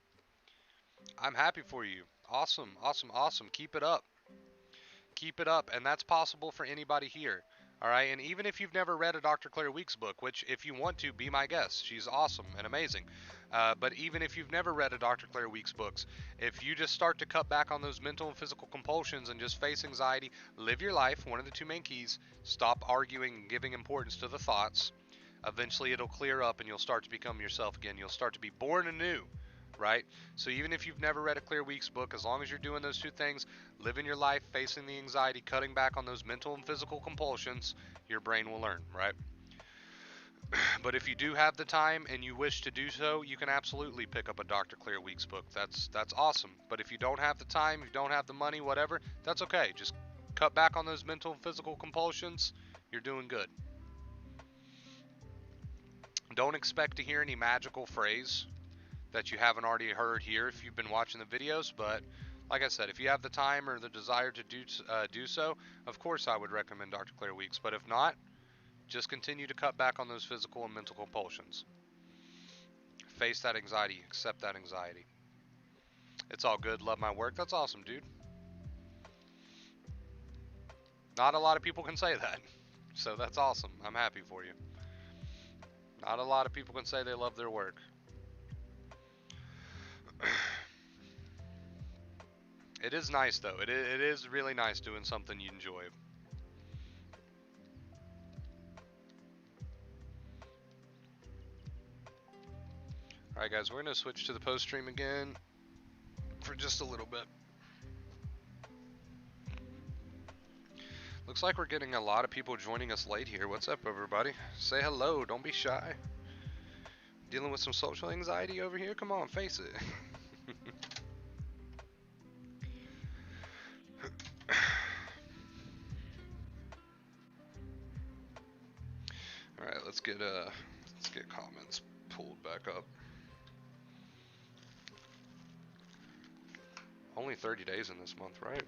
I'm happy for you. Awesome, awesome, awesome. Keep it up. Keep it up, and that's possible for anybody here. All right, and even if you've never read a Dr. Claire Weeks book, which if you want to, be my guest. She's awesome and amazing. But even if you've never read a Dr. Claire Weeks books, if you just start to cut back on those mental and physical compulsions and just face anxiety, live your life, one of the two main keys, stop arguing and giving importance to the thoughts. Eventually it'll clear up and you'll start to become yourself again. You'll start to be born anew, right? So even if you've never read a Clear Weeks book, as long as you're doing those two things, living your life, facing the anxiety, cutting back on those mental and physical compulsions, your brain will learn, right? But if you do have the time and you wish to do so, you can absolutely pick up a Dr. Clear Weeks book. That's awesome. But if you don't have the time, you don't have the money, whatever, that's okay. Just cut back on those mental and physical compulsions. You're doing good. Don't expect to hear any magical phrase that you haven't already heard here if you've been watching the videos, but like I said, if you have the time or the desire to do so, of course I would recommend Dr. Claire Weeks. But if not, just continue to cut back on those physical and mental compulsions. Face that anxiety, accept that anxiety. It's all good, love my work. That's awesome, dude. Not a lot of people can say that. So that's awesome. I'm happy for you. Not a lot of people can say they love their work. It is nice though. It is really nice doing something you enjoy. Alright guys, we're going to switch to the post stream again for just a little bit. Looks like we're getting a lot of people joining us late here. What's up, everybody? Say hello, don't be shy. Dealing with some social anxiety over here? Come on, face it. Alright, let's get comments pulled back up. Only 30 days in this month, right?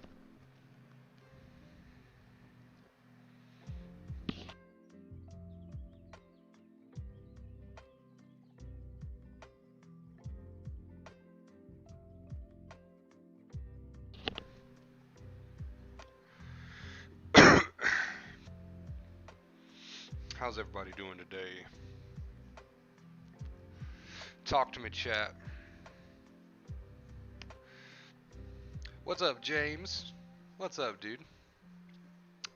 How's everybody doing today? Talk to me, chat. What's up, James? What's up, dude?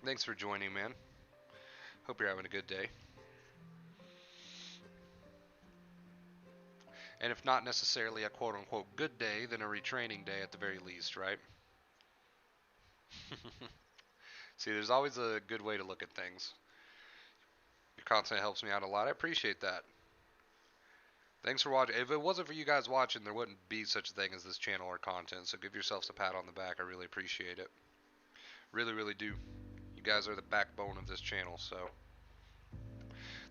Thanks for joining, man. Hope you're having a good day. And if not necessarily a quote-unquote good day, then a retraining day at the very least, right? See, there's always a good way to look at things. Your content helps me out a lot. I appreciate that. Thanks for watching. If it wasn't for you guys watching, there wouldn't be such a thing as this channel or content, so give yourselves a pat on the back. I really appreciate it. Really, really do. You guys are the backbone of this channel, so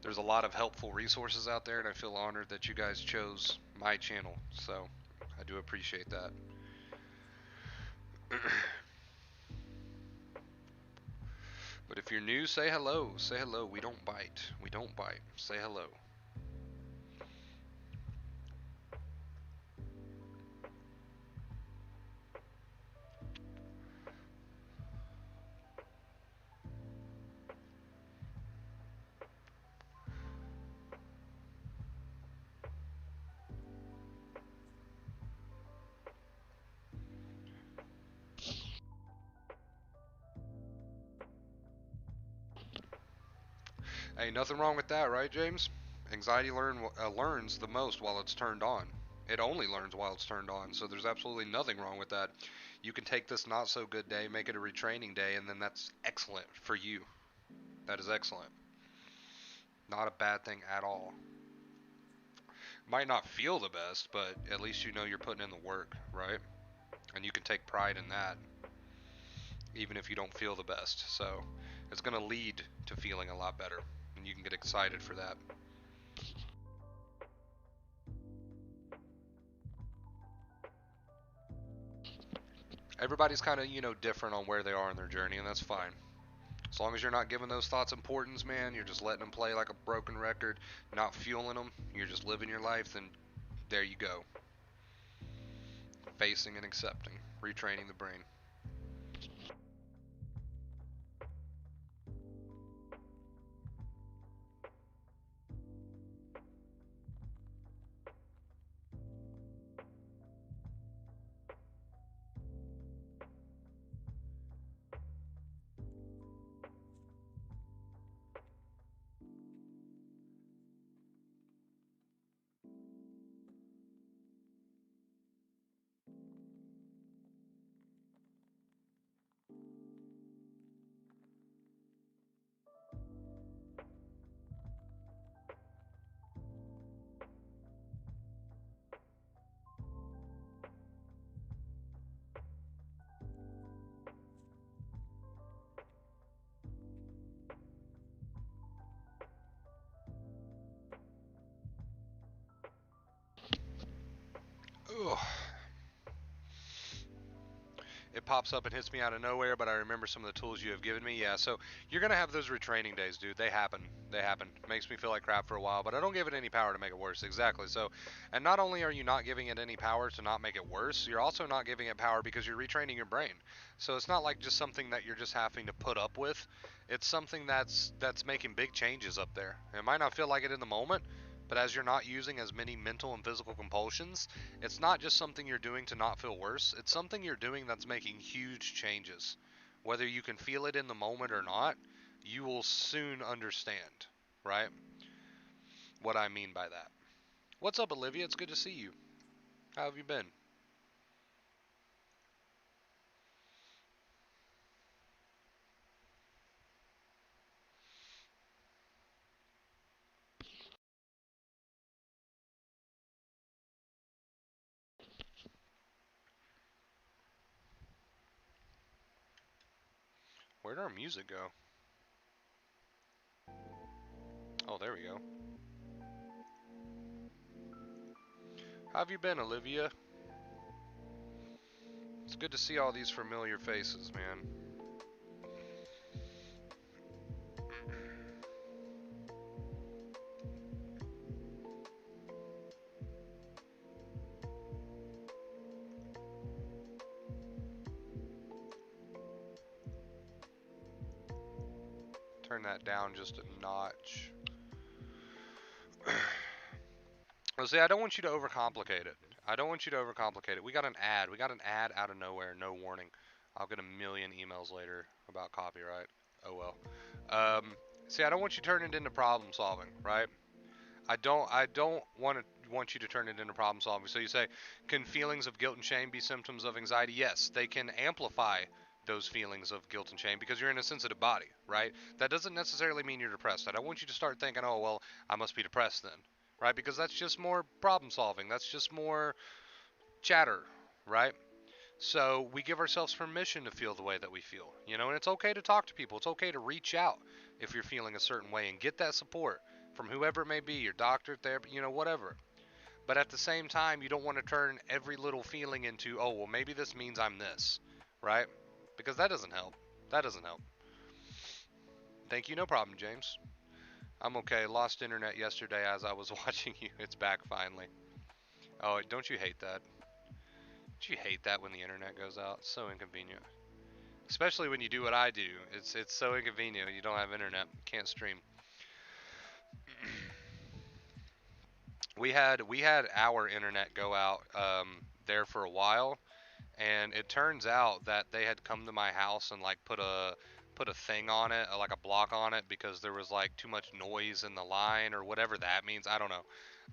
there's a lot of helpful resources out there, and I feel honored that you guys chose my channel, so I do appreciate that. But if you're new, say hello. Say hello. We don't bite. We don't bite. Say hello. Hey, nothing wrong with that, right, James? Anxiety learns the most while it's turned on. It only learns while it's turned on, so there's absolutely nothing wrong with that. You can take this not so good day, make it a retraining day, and then that's excellent for you. That is excellent. Not a bad thing at all. Might not feel the best, but at least you know you're putting in the work, right? And you can take pride in that, even if you don't feel the best. So it's going to lead to feeling a lot better, and you can get excited for that. Everybody's kind of, different on where they are in their journey, and that's fine. As long as you're not giving those thoughts importance, man, you're just letting them play like a broken record, not fueling them, you're just living your life, then there you go. Facing and accepting, retraining the brain. Ugh. It pops up and hits me out of nowhere, but I remember some of the tools you have given me. Yeah, so you're going to have those retraining days, dude. They happen. They happen. Makes me feel like crap for a while, but I don't give it any power to make it worse. Exactly. So, and not only are you not giving it any power to not make it worse, you're also not giving it power because you're retraining your brain. So it's not like just something that you're just having to put up with. It's something that's making big changes up there. It might not feel like it in the moment, but as you're not using as many mental and physical compulsions, it's not just something you're doing to not feel worse. It's something you're doing that's making huge changes. Whether you can feel it in the moment or not, you will soon understand, right? What I mean by that. What's up, Olivia? It's good to see you. How have you been? Where'd our music go? Oh, there we go. How have you been, Olivia? It's good to see all these familiar faces, man. Turn that down just a notch. Well, see, I don't want you to overcomplicate it. I don't want you to overcomplicate it. We got an ad. We got an ad out of nowhere, no warning. I'll get a million emails later about copyright. Oh well. Um, See, I don't want you to turn it into problem solving, right? I don't want you to turn it into problem solving. So you say, can feelings of guilt and shame be symptoms of anxiety? Yes, they can amplify those feelings of guilt and shame because you're in a sensitive body, right? That doesn't necessarily mean you're depressed. I don't want you to start thinking, oh well, I must be depressed then, right? Because that's just more problem solving. That's just more chatter, right? So we give ourselves permission to feel the way that we feel, and it's okay to talk to people. It's okay to reach out if you're feeling a certain way and get that support from whoever it may be, your doctor, therapy, whatever. But at the same time, you don't want to turn every little feeling into, oh, well, maybe this means I'm this, right? Because that doesn't help. That doesn't help. Thank you, no problem, James. I'm okay. Lost internet yesterday as I was watching you. It's back finally. Oh, don't you hate that? Don't you hate that when the internet goes out? It's so inconvenient. Especially when you do what I do. It's so inconvenient. You don't have internet, can't stream. We had our internet go out there for a while, and it turns out that they had come to my house and like put a thing on it, like a block on it, because there was like too much noise in the line or whatever that means. I don't know.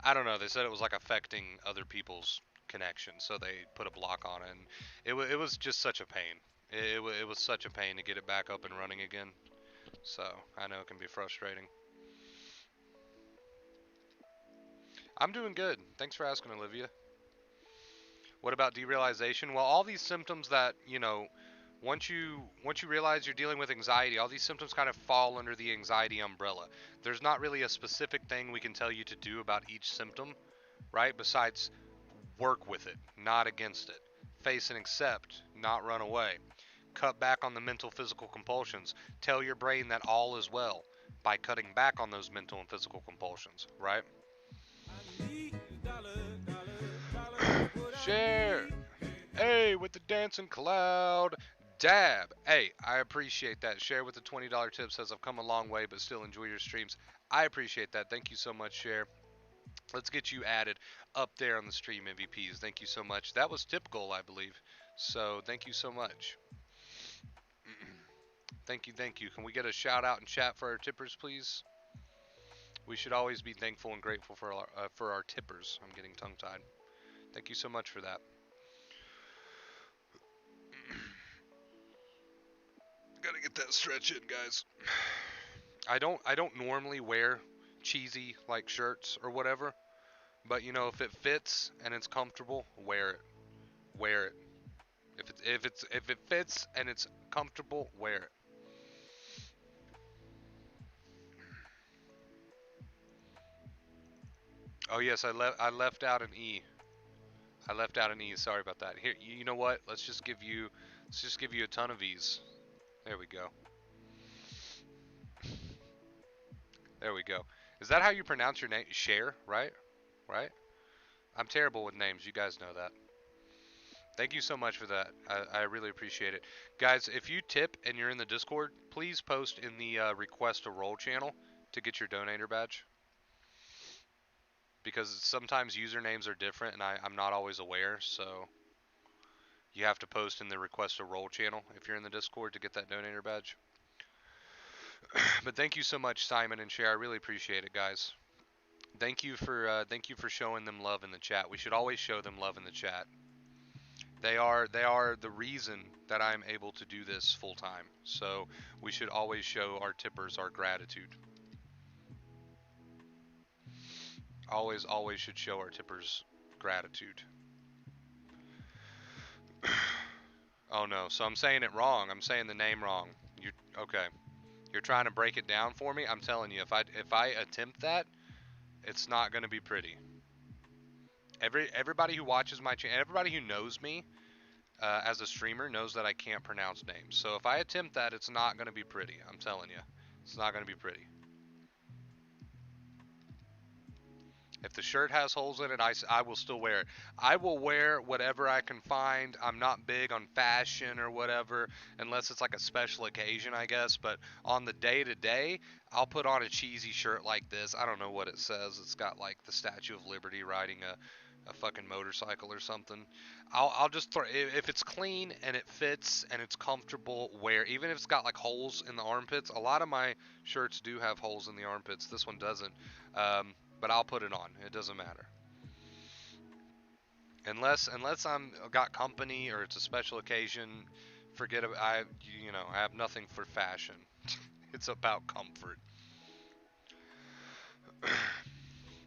I don't know. They said it was like affecting other people's connection, so they put a block on it, and it was just such a pain. It was such a pain to get it back up and running again. So I know it can be frustrating. I'm doing good. Thanks for asking, Olivia. What about derealization? Well, all these symptoms that, once you realize you're dealing with anxiety, all these symptoms kind of fall under the anxiety umbrella. There's not really a specific thing we can tell you to do about each symptom, right? Besides work with it, not against it. Face and accept, not run away. Cut back on the mental physical compulsions. Tell your brain that all is well by cutting back on those mental and physical compulsions, right? Share. Hey, with the dancing cloud. Dab. Hey, I appreciate that. Share with the $20 tip says I've come a long way, but still enjoy your streams. I appreciate that. Thank you so much, Share. Let's get you added up there on the stream MVPs. Thank you so much. That was tip goal, I believe. So thank you so much. Thank you, thank you. Can we get a shout out in chat for our tippers, please? We should always be thankful and grateful for our tippers. I'm getting tongue tied. Thank you so much for that. Gotta get that stretch in, guys. I don't normally wear cheesy like shirts or whatever, but if it fits and it's comfortable, wear it. Wear it. If it fits and it's comfortable, wear it. Oh yes, I left out an e. I left out an e. Sorry about that. Here, you know what? Let's just give you a ton of e's. There we go. There we go. Is that how you pronounce your name? Share, right? Right? I'm terrible with names. You guys know that. Thank you so much for that. I really appreciate it. Guys, if you tip and you're in the Discord, please post in the request a roll channel to get your donator badge. Because sometimes usernames are different and I'm not always aware, so you have to post in the request a roll channel if you're in the Discord to get that donator badge. But thank you so much, Simon and Cher. I really appreciate it, guys. Thank you for showing them love in the chat. We should always show them love in the chat. They are the reason that I'm able to do this full time. So we should always show our tippers our gratitude. Always should show our tippers gratitude. Oh no, so I'm saying it wrong. I'm saying the name wrong. You okay? You're trying to break it down for me. I'm telling you, if I attempt that, it's not going to be pretty. Everybody who watches my channel, everybody who knows me as a streamer knows that I can't pronounce names. So if I attempt that, it's not going to be pretty. I'm telling you, it's not going to be pretty. If the shirt has holes in it, I will still wear it. I will wear whatever I can find. I'm not big on fashion or whatever, unless it's like a special occasion, I guess. But on the day to day, I'll put on a cheesy shirt like this. I don't know what it says. It's got like the Statue of Liberty riding a fucking motorcycle or something. I'll just throw if it's clean and it fits and it's comfortable. Wear even if it's got like holes in the armpits. A lot of my shirts do have holes in the armpits. This one doesn't. But I'll put it on. It doesn't matter. Unless I'm got company or it's a special occasion, forget about I have nothing for fashion. It's about comfort.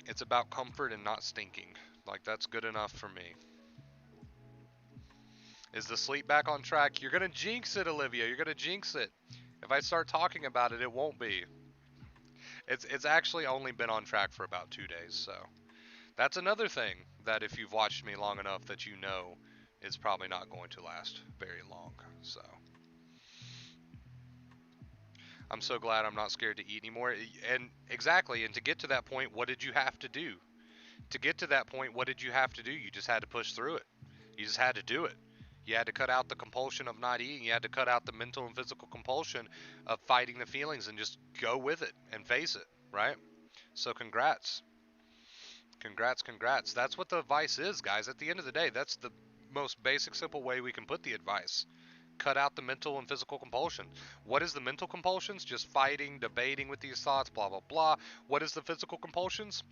It's about comfort and not stinking. Like that's good enough for me. Is the sleep back on track? You're gonna jinx it, Olivia. You're gonna jinx it. If I start talking about it, it won't be. It's actually only been on track for about 2 days, so that's another thing that if you've watched me long enough that you know it's probably not going to last very long. So I'm so glad I'm not scared to eat anymore. And exactly, and to get to that point, what did you have to do? To get to that point, what did you have to do? You just had to push through it. You just had to do it. You had to cut out the compulsion of not eating. You had to cut out the mental and physical compulsion of fighting the feelings and just go with it and face it, right? So congrats. Congrats, congrats. That's what the advice is, guys. At the end of the day, that's the most basic, simple way we can put the advice. Cut out the mental and physical compulsion. What is the mental compulsions? Just fighting, debating with these thoughts, blah, blah, blah. What is the physical compulsions?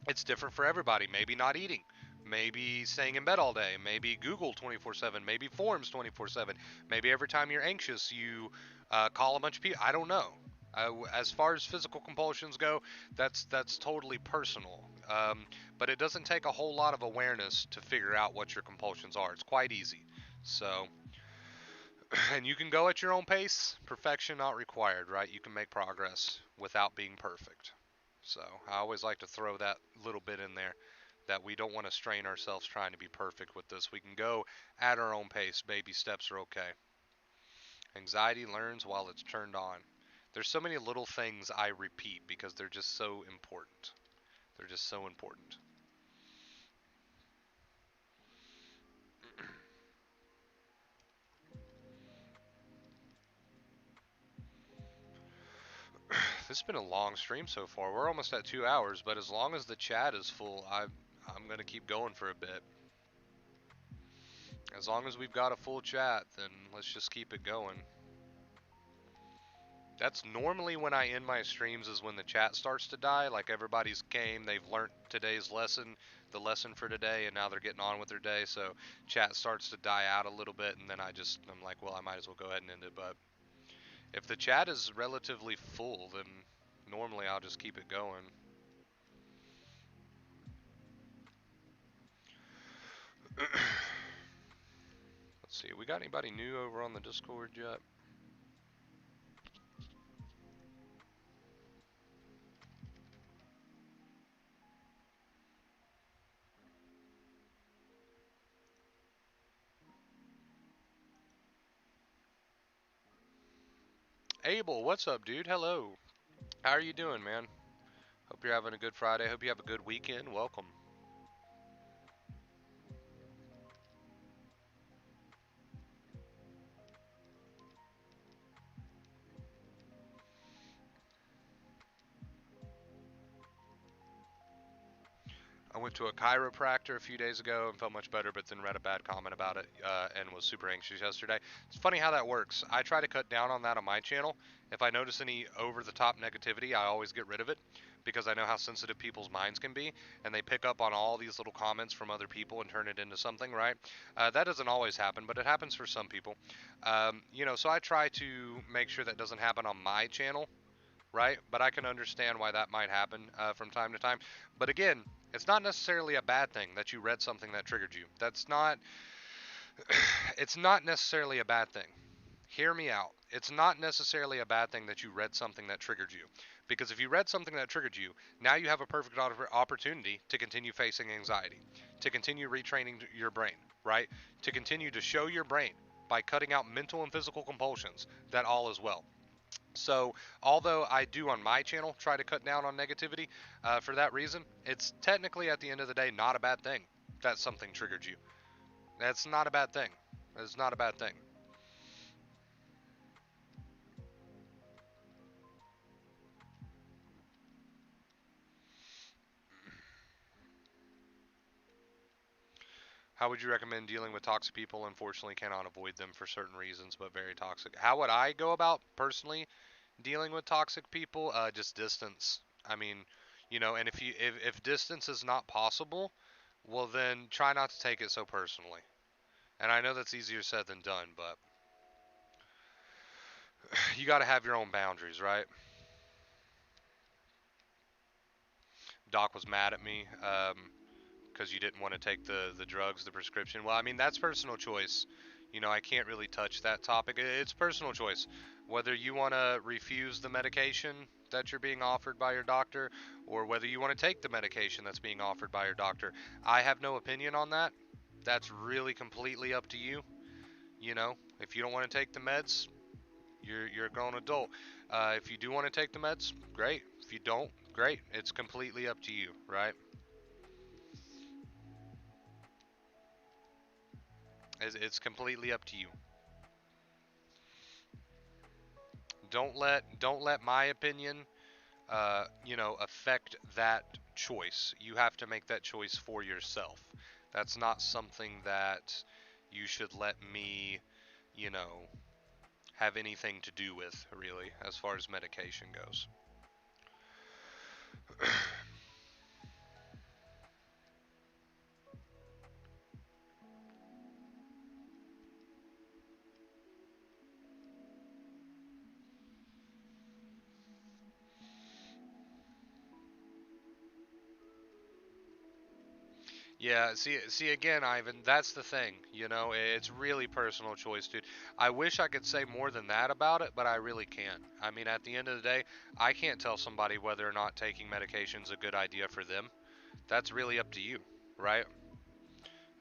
It's different for everybody. Maybe not eating. Maybe staying in bed all day. Maybe Google 24/7. Maybe forums 24/7. Maybe every time you're anxious, you call a bunch of people. I don't know. As far as physical compulsions go, that's totally personal. But it doesn't take a whole lot of awareness to figure out what your compulsions are. It's quite easy. So, and you can go at your own pace. Perfection not required, right? You can make progress without being perfect. So I always like to throw that little bit in there that we don't want to strain ourselves trying to be perfect with this. We can go at our own pace. Baby steps are okay. Anxiety learns while it's turned on. There's so many little things I repeat because they're just so important. They're just so important. This has been a long stream so far. We're almost at 2 hours, but as long as the chat is full, I'm gonna keep going for a bit. As long as we've got a full chat, then let's just keep it going. That's normally when I end my streams is when the chat starts to die. Like everybody's came, they've learned today's lesson, the lesson for today, and now they're getting on with their day. So chat starts to die out a little bit, and then I'm like, well, I might as well go ahead and end it. But if the chat is relatively full, then normally I'll just keep it going. Let's see, we got anybody new over on the Discord yet? Abel, what's up, dude? Hello. How are you doing, man? Hope you're having a good Friday. Hope you have a good weekend. Welcome. I went to a chiropractor a few days ago and felt much better, but then read a bad comment about it and was super anxious yesterday. It's funny how that works. I try to cut down on that on my channel. If I notice any over-the-top negativity, I always get rid of it because I know how sensitive people's minds can be, and they pick up on all these little comments from other people and turn it into something, right? That doesn't always happen, but it happens for some people. So I try to make sure that doesn't happen on my channel, right? But I can understand why that might happen from time to time. But again, it's not necessarily a bad thing that you read something that triggered you. That's not, it's not necessarily a bad thing. Hear me out. It's not necessarily a bad thing that you read something that triggered you. Because if you read something that triggered you, now you have a perfect opportunity to continue facing anxiety, to continue retraining your brain, right? To continue to show your brain by cutting out mental and physical compulsions that all is well. So, although I do on my channel try to cut down on negativity for that reason, it's technically at the end of the day not a bad thing that something triggered you. That's not a bad thing. It's not a bad thing. How would you recommend dealing with toxic people? Unfortunately, cannot avoid them for certain reasons, but very toxic. How would I go about personally dealing with toxic people? Just distance. I mean, and if distance is not possible, well then try not to take it so personally. And I know that's easier said than done, but you got to have your own boundaries, right? Doc was mad at me because you didn't want to take the drugs, the prescription. Well, I mean that's personal choice. I can't really touch that topic. It's personal choice whether you want to refuse the medication that you're being offered by your doctor or whether you want to take the medication that's being offered by your doctor. I have no opinion on that. That's really completely up to you. If you don't want to take the meds, you're a grown adult. If you do want to take the meds, great. If you don't, great. It's completely up to you, right? It's completely up to you. Don't let my opinion, affect that choice. You have to make that choice for yourself. That's not something that you should let me, you know, have anything to do with, really, as far as medication goes. Yeah, see again, Ivan, that's the thing, it's really personal choice, dude. I wish I could say more than that about it, but I really can't. I mean, at the end of the day, I can't tell somebody whether or not taking medication's a good idea for them. That's really up to you, right?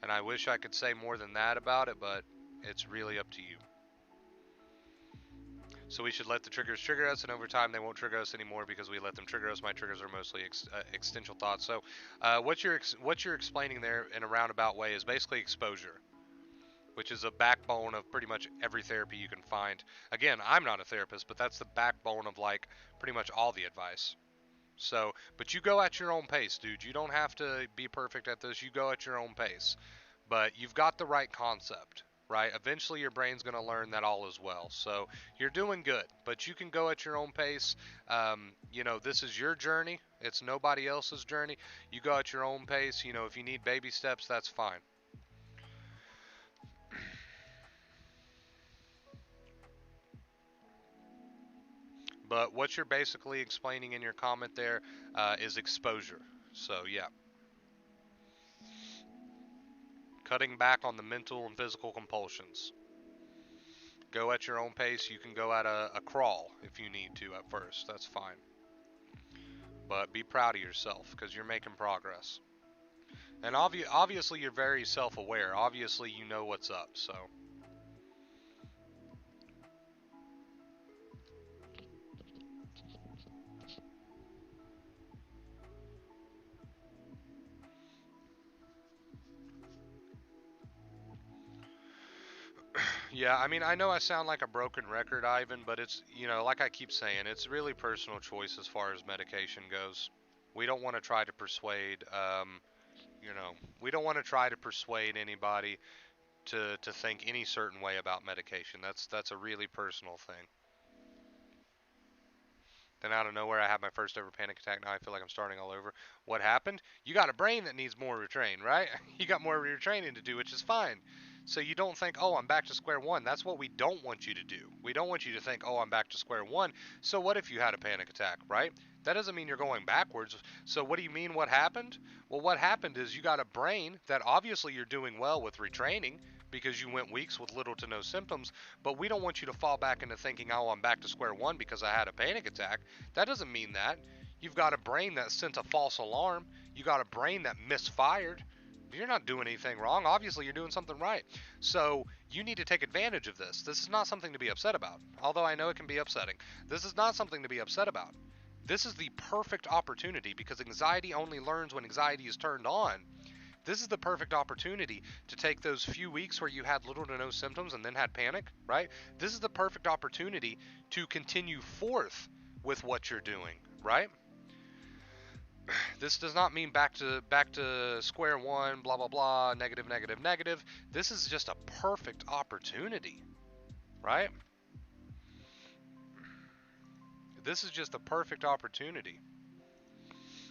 And I wish I could say more than that about it, but it's really up to you. So we should let the triggers trigger us, and over time they won't trigger us anymore because we let them trigger us. My triggers are mostly existential thoughts. So, what you're explaining there in a roundabout way is basically exposure, which is a backbone of pretty much every therapy you can find. Again, I'm not a therapist, but that's the backbone of like pretty much all the advice. So, but you go at your own pace, dude. You don't have to be perfect at this. You go at your own pace. But you've got the right concept, right? Eventually your brain's going to learn that all is well. So you're doing good, but you can go at your own pace. This is your journey. It's nobody else's journey. You go at your own pace. If you need baby steps, that's fine. But what you're basically explaining in your comment there is exposure. So yeah, cutting back on the mental and physical compulsions. Go at your own pace. You can go at a crawl if you need to at first. That's fine. But be proud of yourself because you're making progress. And obviously, you're very self aware. Obviously, you know what's up. So, yeah, I mean, I know I sound like a broken record, Ivan, but like I keep saying, it's really personal choice as far as medication goes. We don't want to try to persuade. You know, we don't want to try to persuade anybody to think any certain way about medication. That's a really personal thing. Then out of nowhere, I had my first ever panic attack. Now I feel like I'm starting all over. What happened? You got a brain that needs more retrain, right? You got more retraining to do, which is fine. So you don't think, oh, I'm back to square one. That's what we don't want you to do. We don't want you to think, oh, I'm back to square one. So what if you had a panic attack, right? That doesn't mean you're going backwards. So what do you mean what happened? Well, what happened is you got a brain that obviously you're doing well with retraining because you went weeks with little to no symptoms, but we don't want you to fall back into thinking, oh, I'm back to square one because I had a panic attack. That doesn't mean that. You've got a brain that sent a false alarm. You got a brain that misfired. You're not doing anything wrong. Obviously, you're doing something right. So you need to take advantage of this. This is not something to be upset about, although I know it can be upsetting. This is not something to be upset about. This is the perfect opportunity because anxiety only learns when anxiety is turned on. This is the perfect opportunity to take those few weeks where you had little to no symptoms and then had panic, right? This is the perfect opportunity to continue forth with what you're doing, right? This does not mean back to square one, blah blah blah, negative negative negative. This is just a perfect opportunity, right? This is just a perfect opportunity.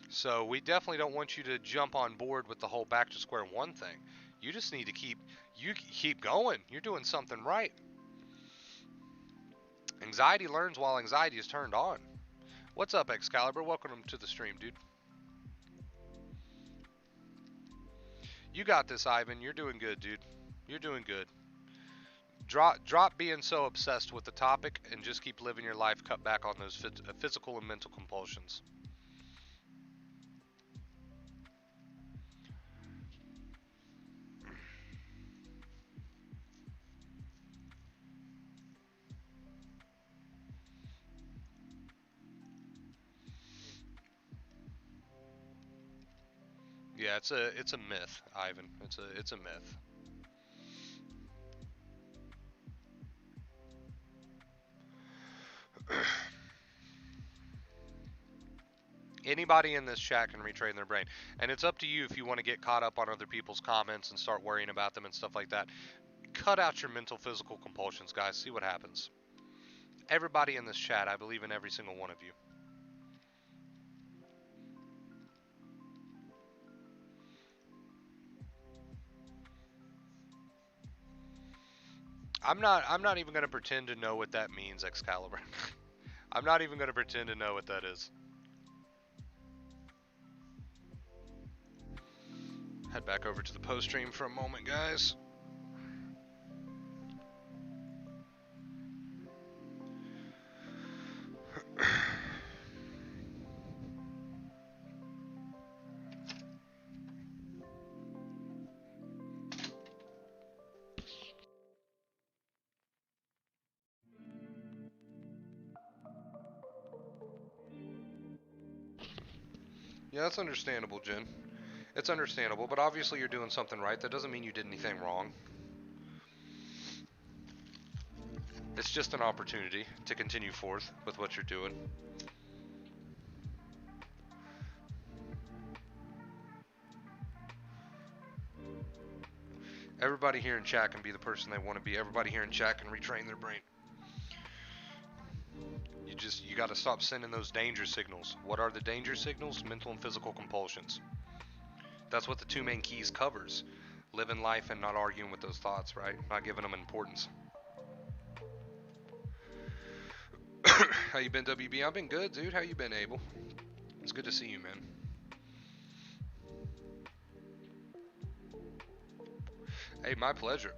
So we definitely don't want you to jump on board with the whole back to square one thing. You just need to keep going. You're doing something right. Anxiety learns while anxiety is turned on. What's up, Excalibur? Welcome to the stream, dude. You got this, Ivan. You're doing good, dude. You're doing good. Drop being so obsessed with the topic and just keep living your life. Cut back on those physical and mental compulsions. Yeah, it's a myth, Ivan. It's a myth. Anybody in this chat can retrain their brain, and it's up to you if you want to get caught up on other people's comments and start worrying about them and stuff like that. Cut out your mental physical compulsions, guys. See what happens. Everybody in this chat, I believe in every single one of you. I'm not even going to pretend to know what that means, Excalibur. I'm not even going to pretend to know what that is. Head back over to the post stream for a moment, guys. Yeah, that's understandable, Jen. It's understandable, but obviously you're doing something right. That doesn't mean you did anything wrong. It's just an opportunity to continue forth with what you're doing. Everybody here in chat can be the person they want to be. Everybody here in chat can retrain their brain. You got to stop sending those danger signals. What are the danger signals? Mental and physical compulsions. That's what the two main keys covers. Living life and not arguing with those thoughts, right? Not giving them importance. How you been, WB? I've been good, dude. How you been, Abel? It's good to see you, man. Hey, my pleasure.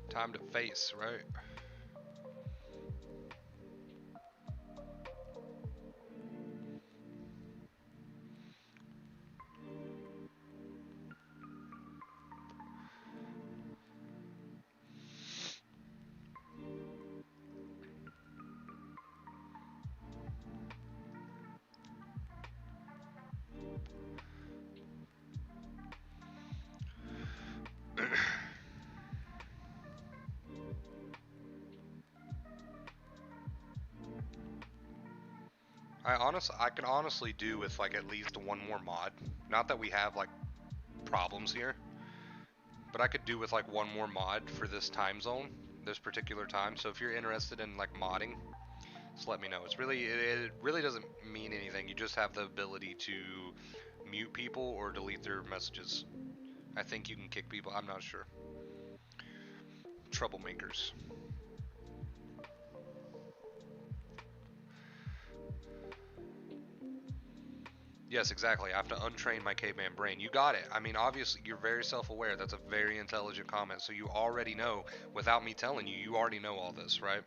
Time to face, right? I could honestly do with like at least one more mod. Not that we have like problems here, but I could do with like one more mod for this time zone, this particular time. So if you're interested in like modding, just let me know. It really doesn't mean anything. You just have the ability to mute people or delete their messages. I think you can kick people. I'm not sure. Troublemakers. Yes, exactly. I have to untrain my caveman brain. You got it. I mean, obviously, you're very self aware. That's a very intelligent comment. So you already know, without me telling you, you already know all this, right?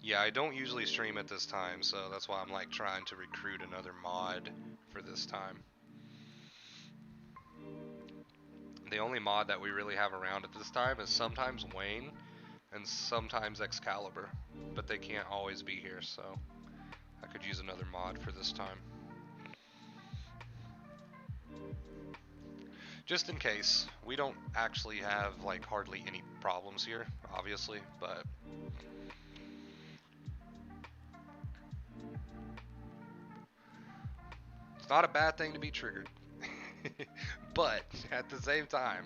Yeah, I don't usually stream at this time, so that's why I'm like trying to recruit another mod for this time. The only mod that we really have around at this time is sometimes Wayne and sometimes Excalibur, but they can't always be here, so I could use another mod for this time. Just in case. We don't actually have like hardly any problems here, obviously, but it's not a bad thing to be triggered. But at the same time,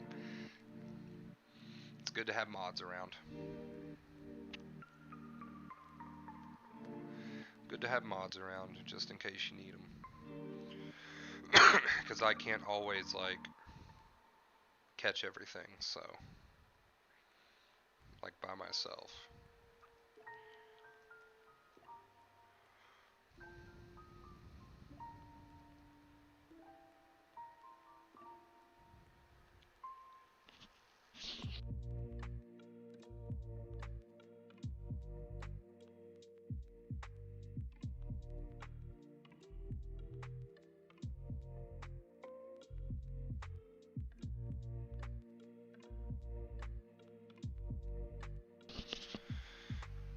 it's good to have mods around. Good to have mods around just in case you need them. Because I can't always like catch everything, so like by myself.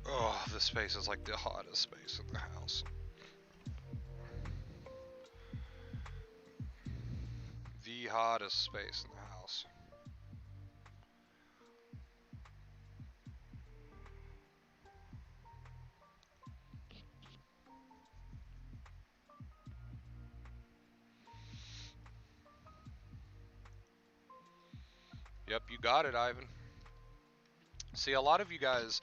Oh, this space is like the hottest space in the house. The hottest space in the house. Yep, you got it, Ivan. See, a lot of you guys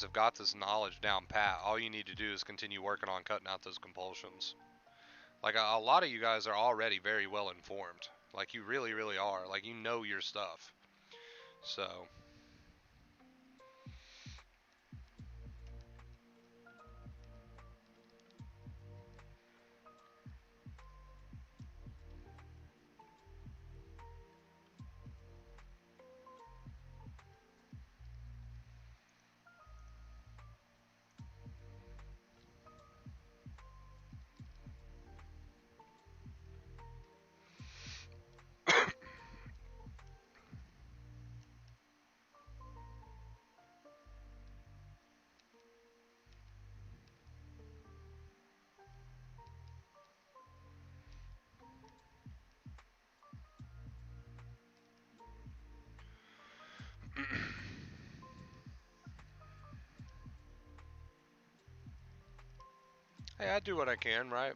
have got this knowledge down pat. All you need to do is continue working on cutting out those compulsions. Like a lot of you guys are already very well informed. Like you really, really are. Like you know your stuff. So, hey, I do what I can, right?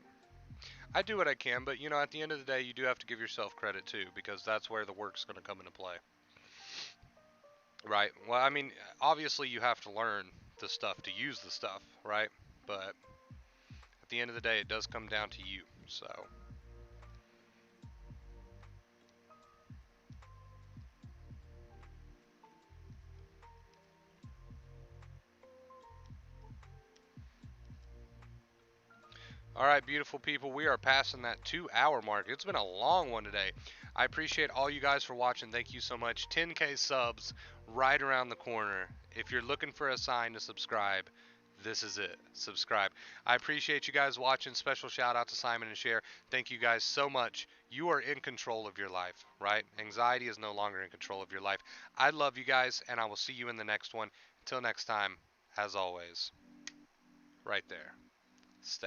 I do what I can, but you know, at the end of the day, you do have to give yourself credit too, because that's where the work's going to come into play. Right. Well, I mean, obviously you have to learn the stuff to use the stuff, right? But at the end of the day, it does come down to you. So, all right, beautiful people, we are passing that 2 hour mark. It's been a long one today. I appreciate all you guys for watching. Thank you so much. 10K subs right around the corner. If you're looking for a sign to subscribe, this is it. Subscribe. I appreciate you guys watching. Special shout out to Simon and Cher. Thank you guys so much. You are in control of your life, right? Anxiety is no longer in control of your life. I love you guys, and I will see you in the next one. Until next time, as always, right there. Stay.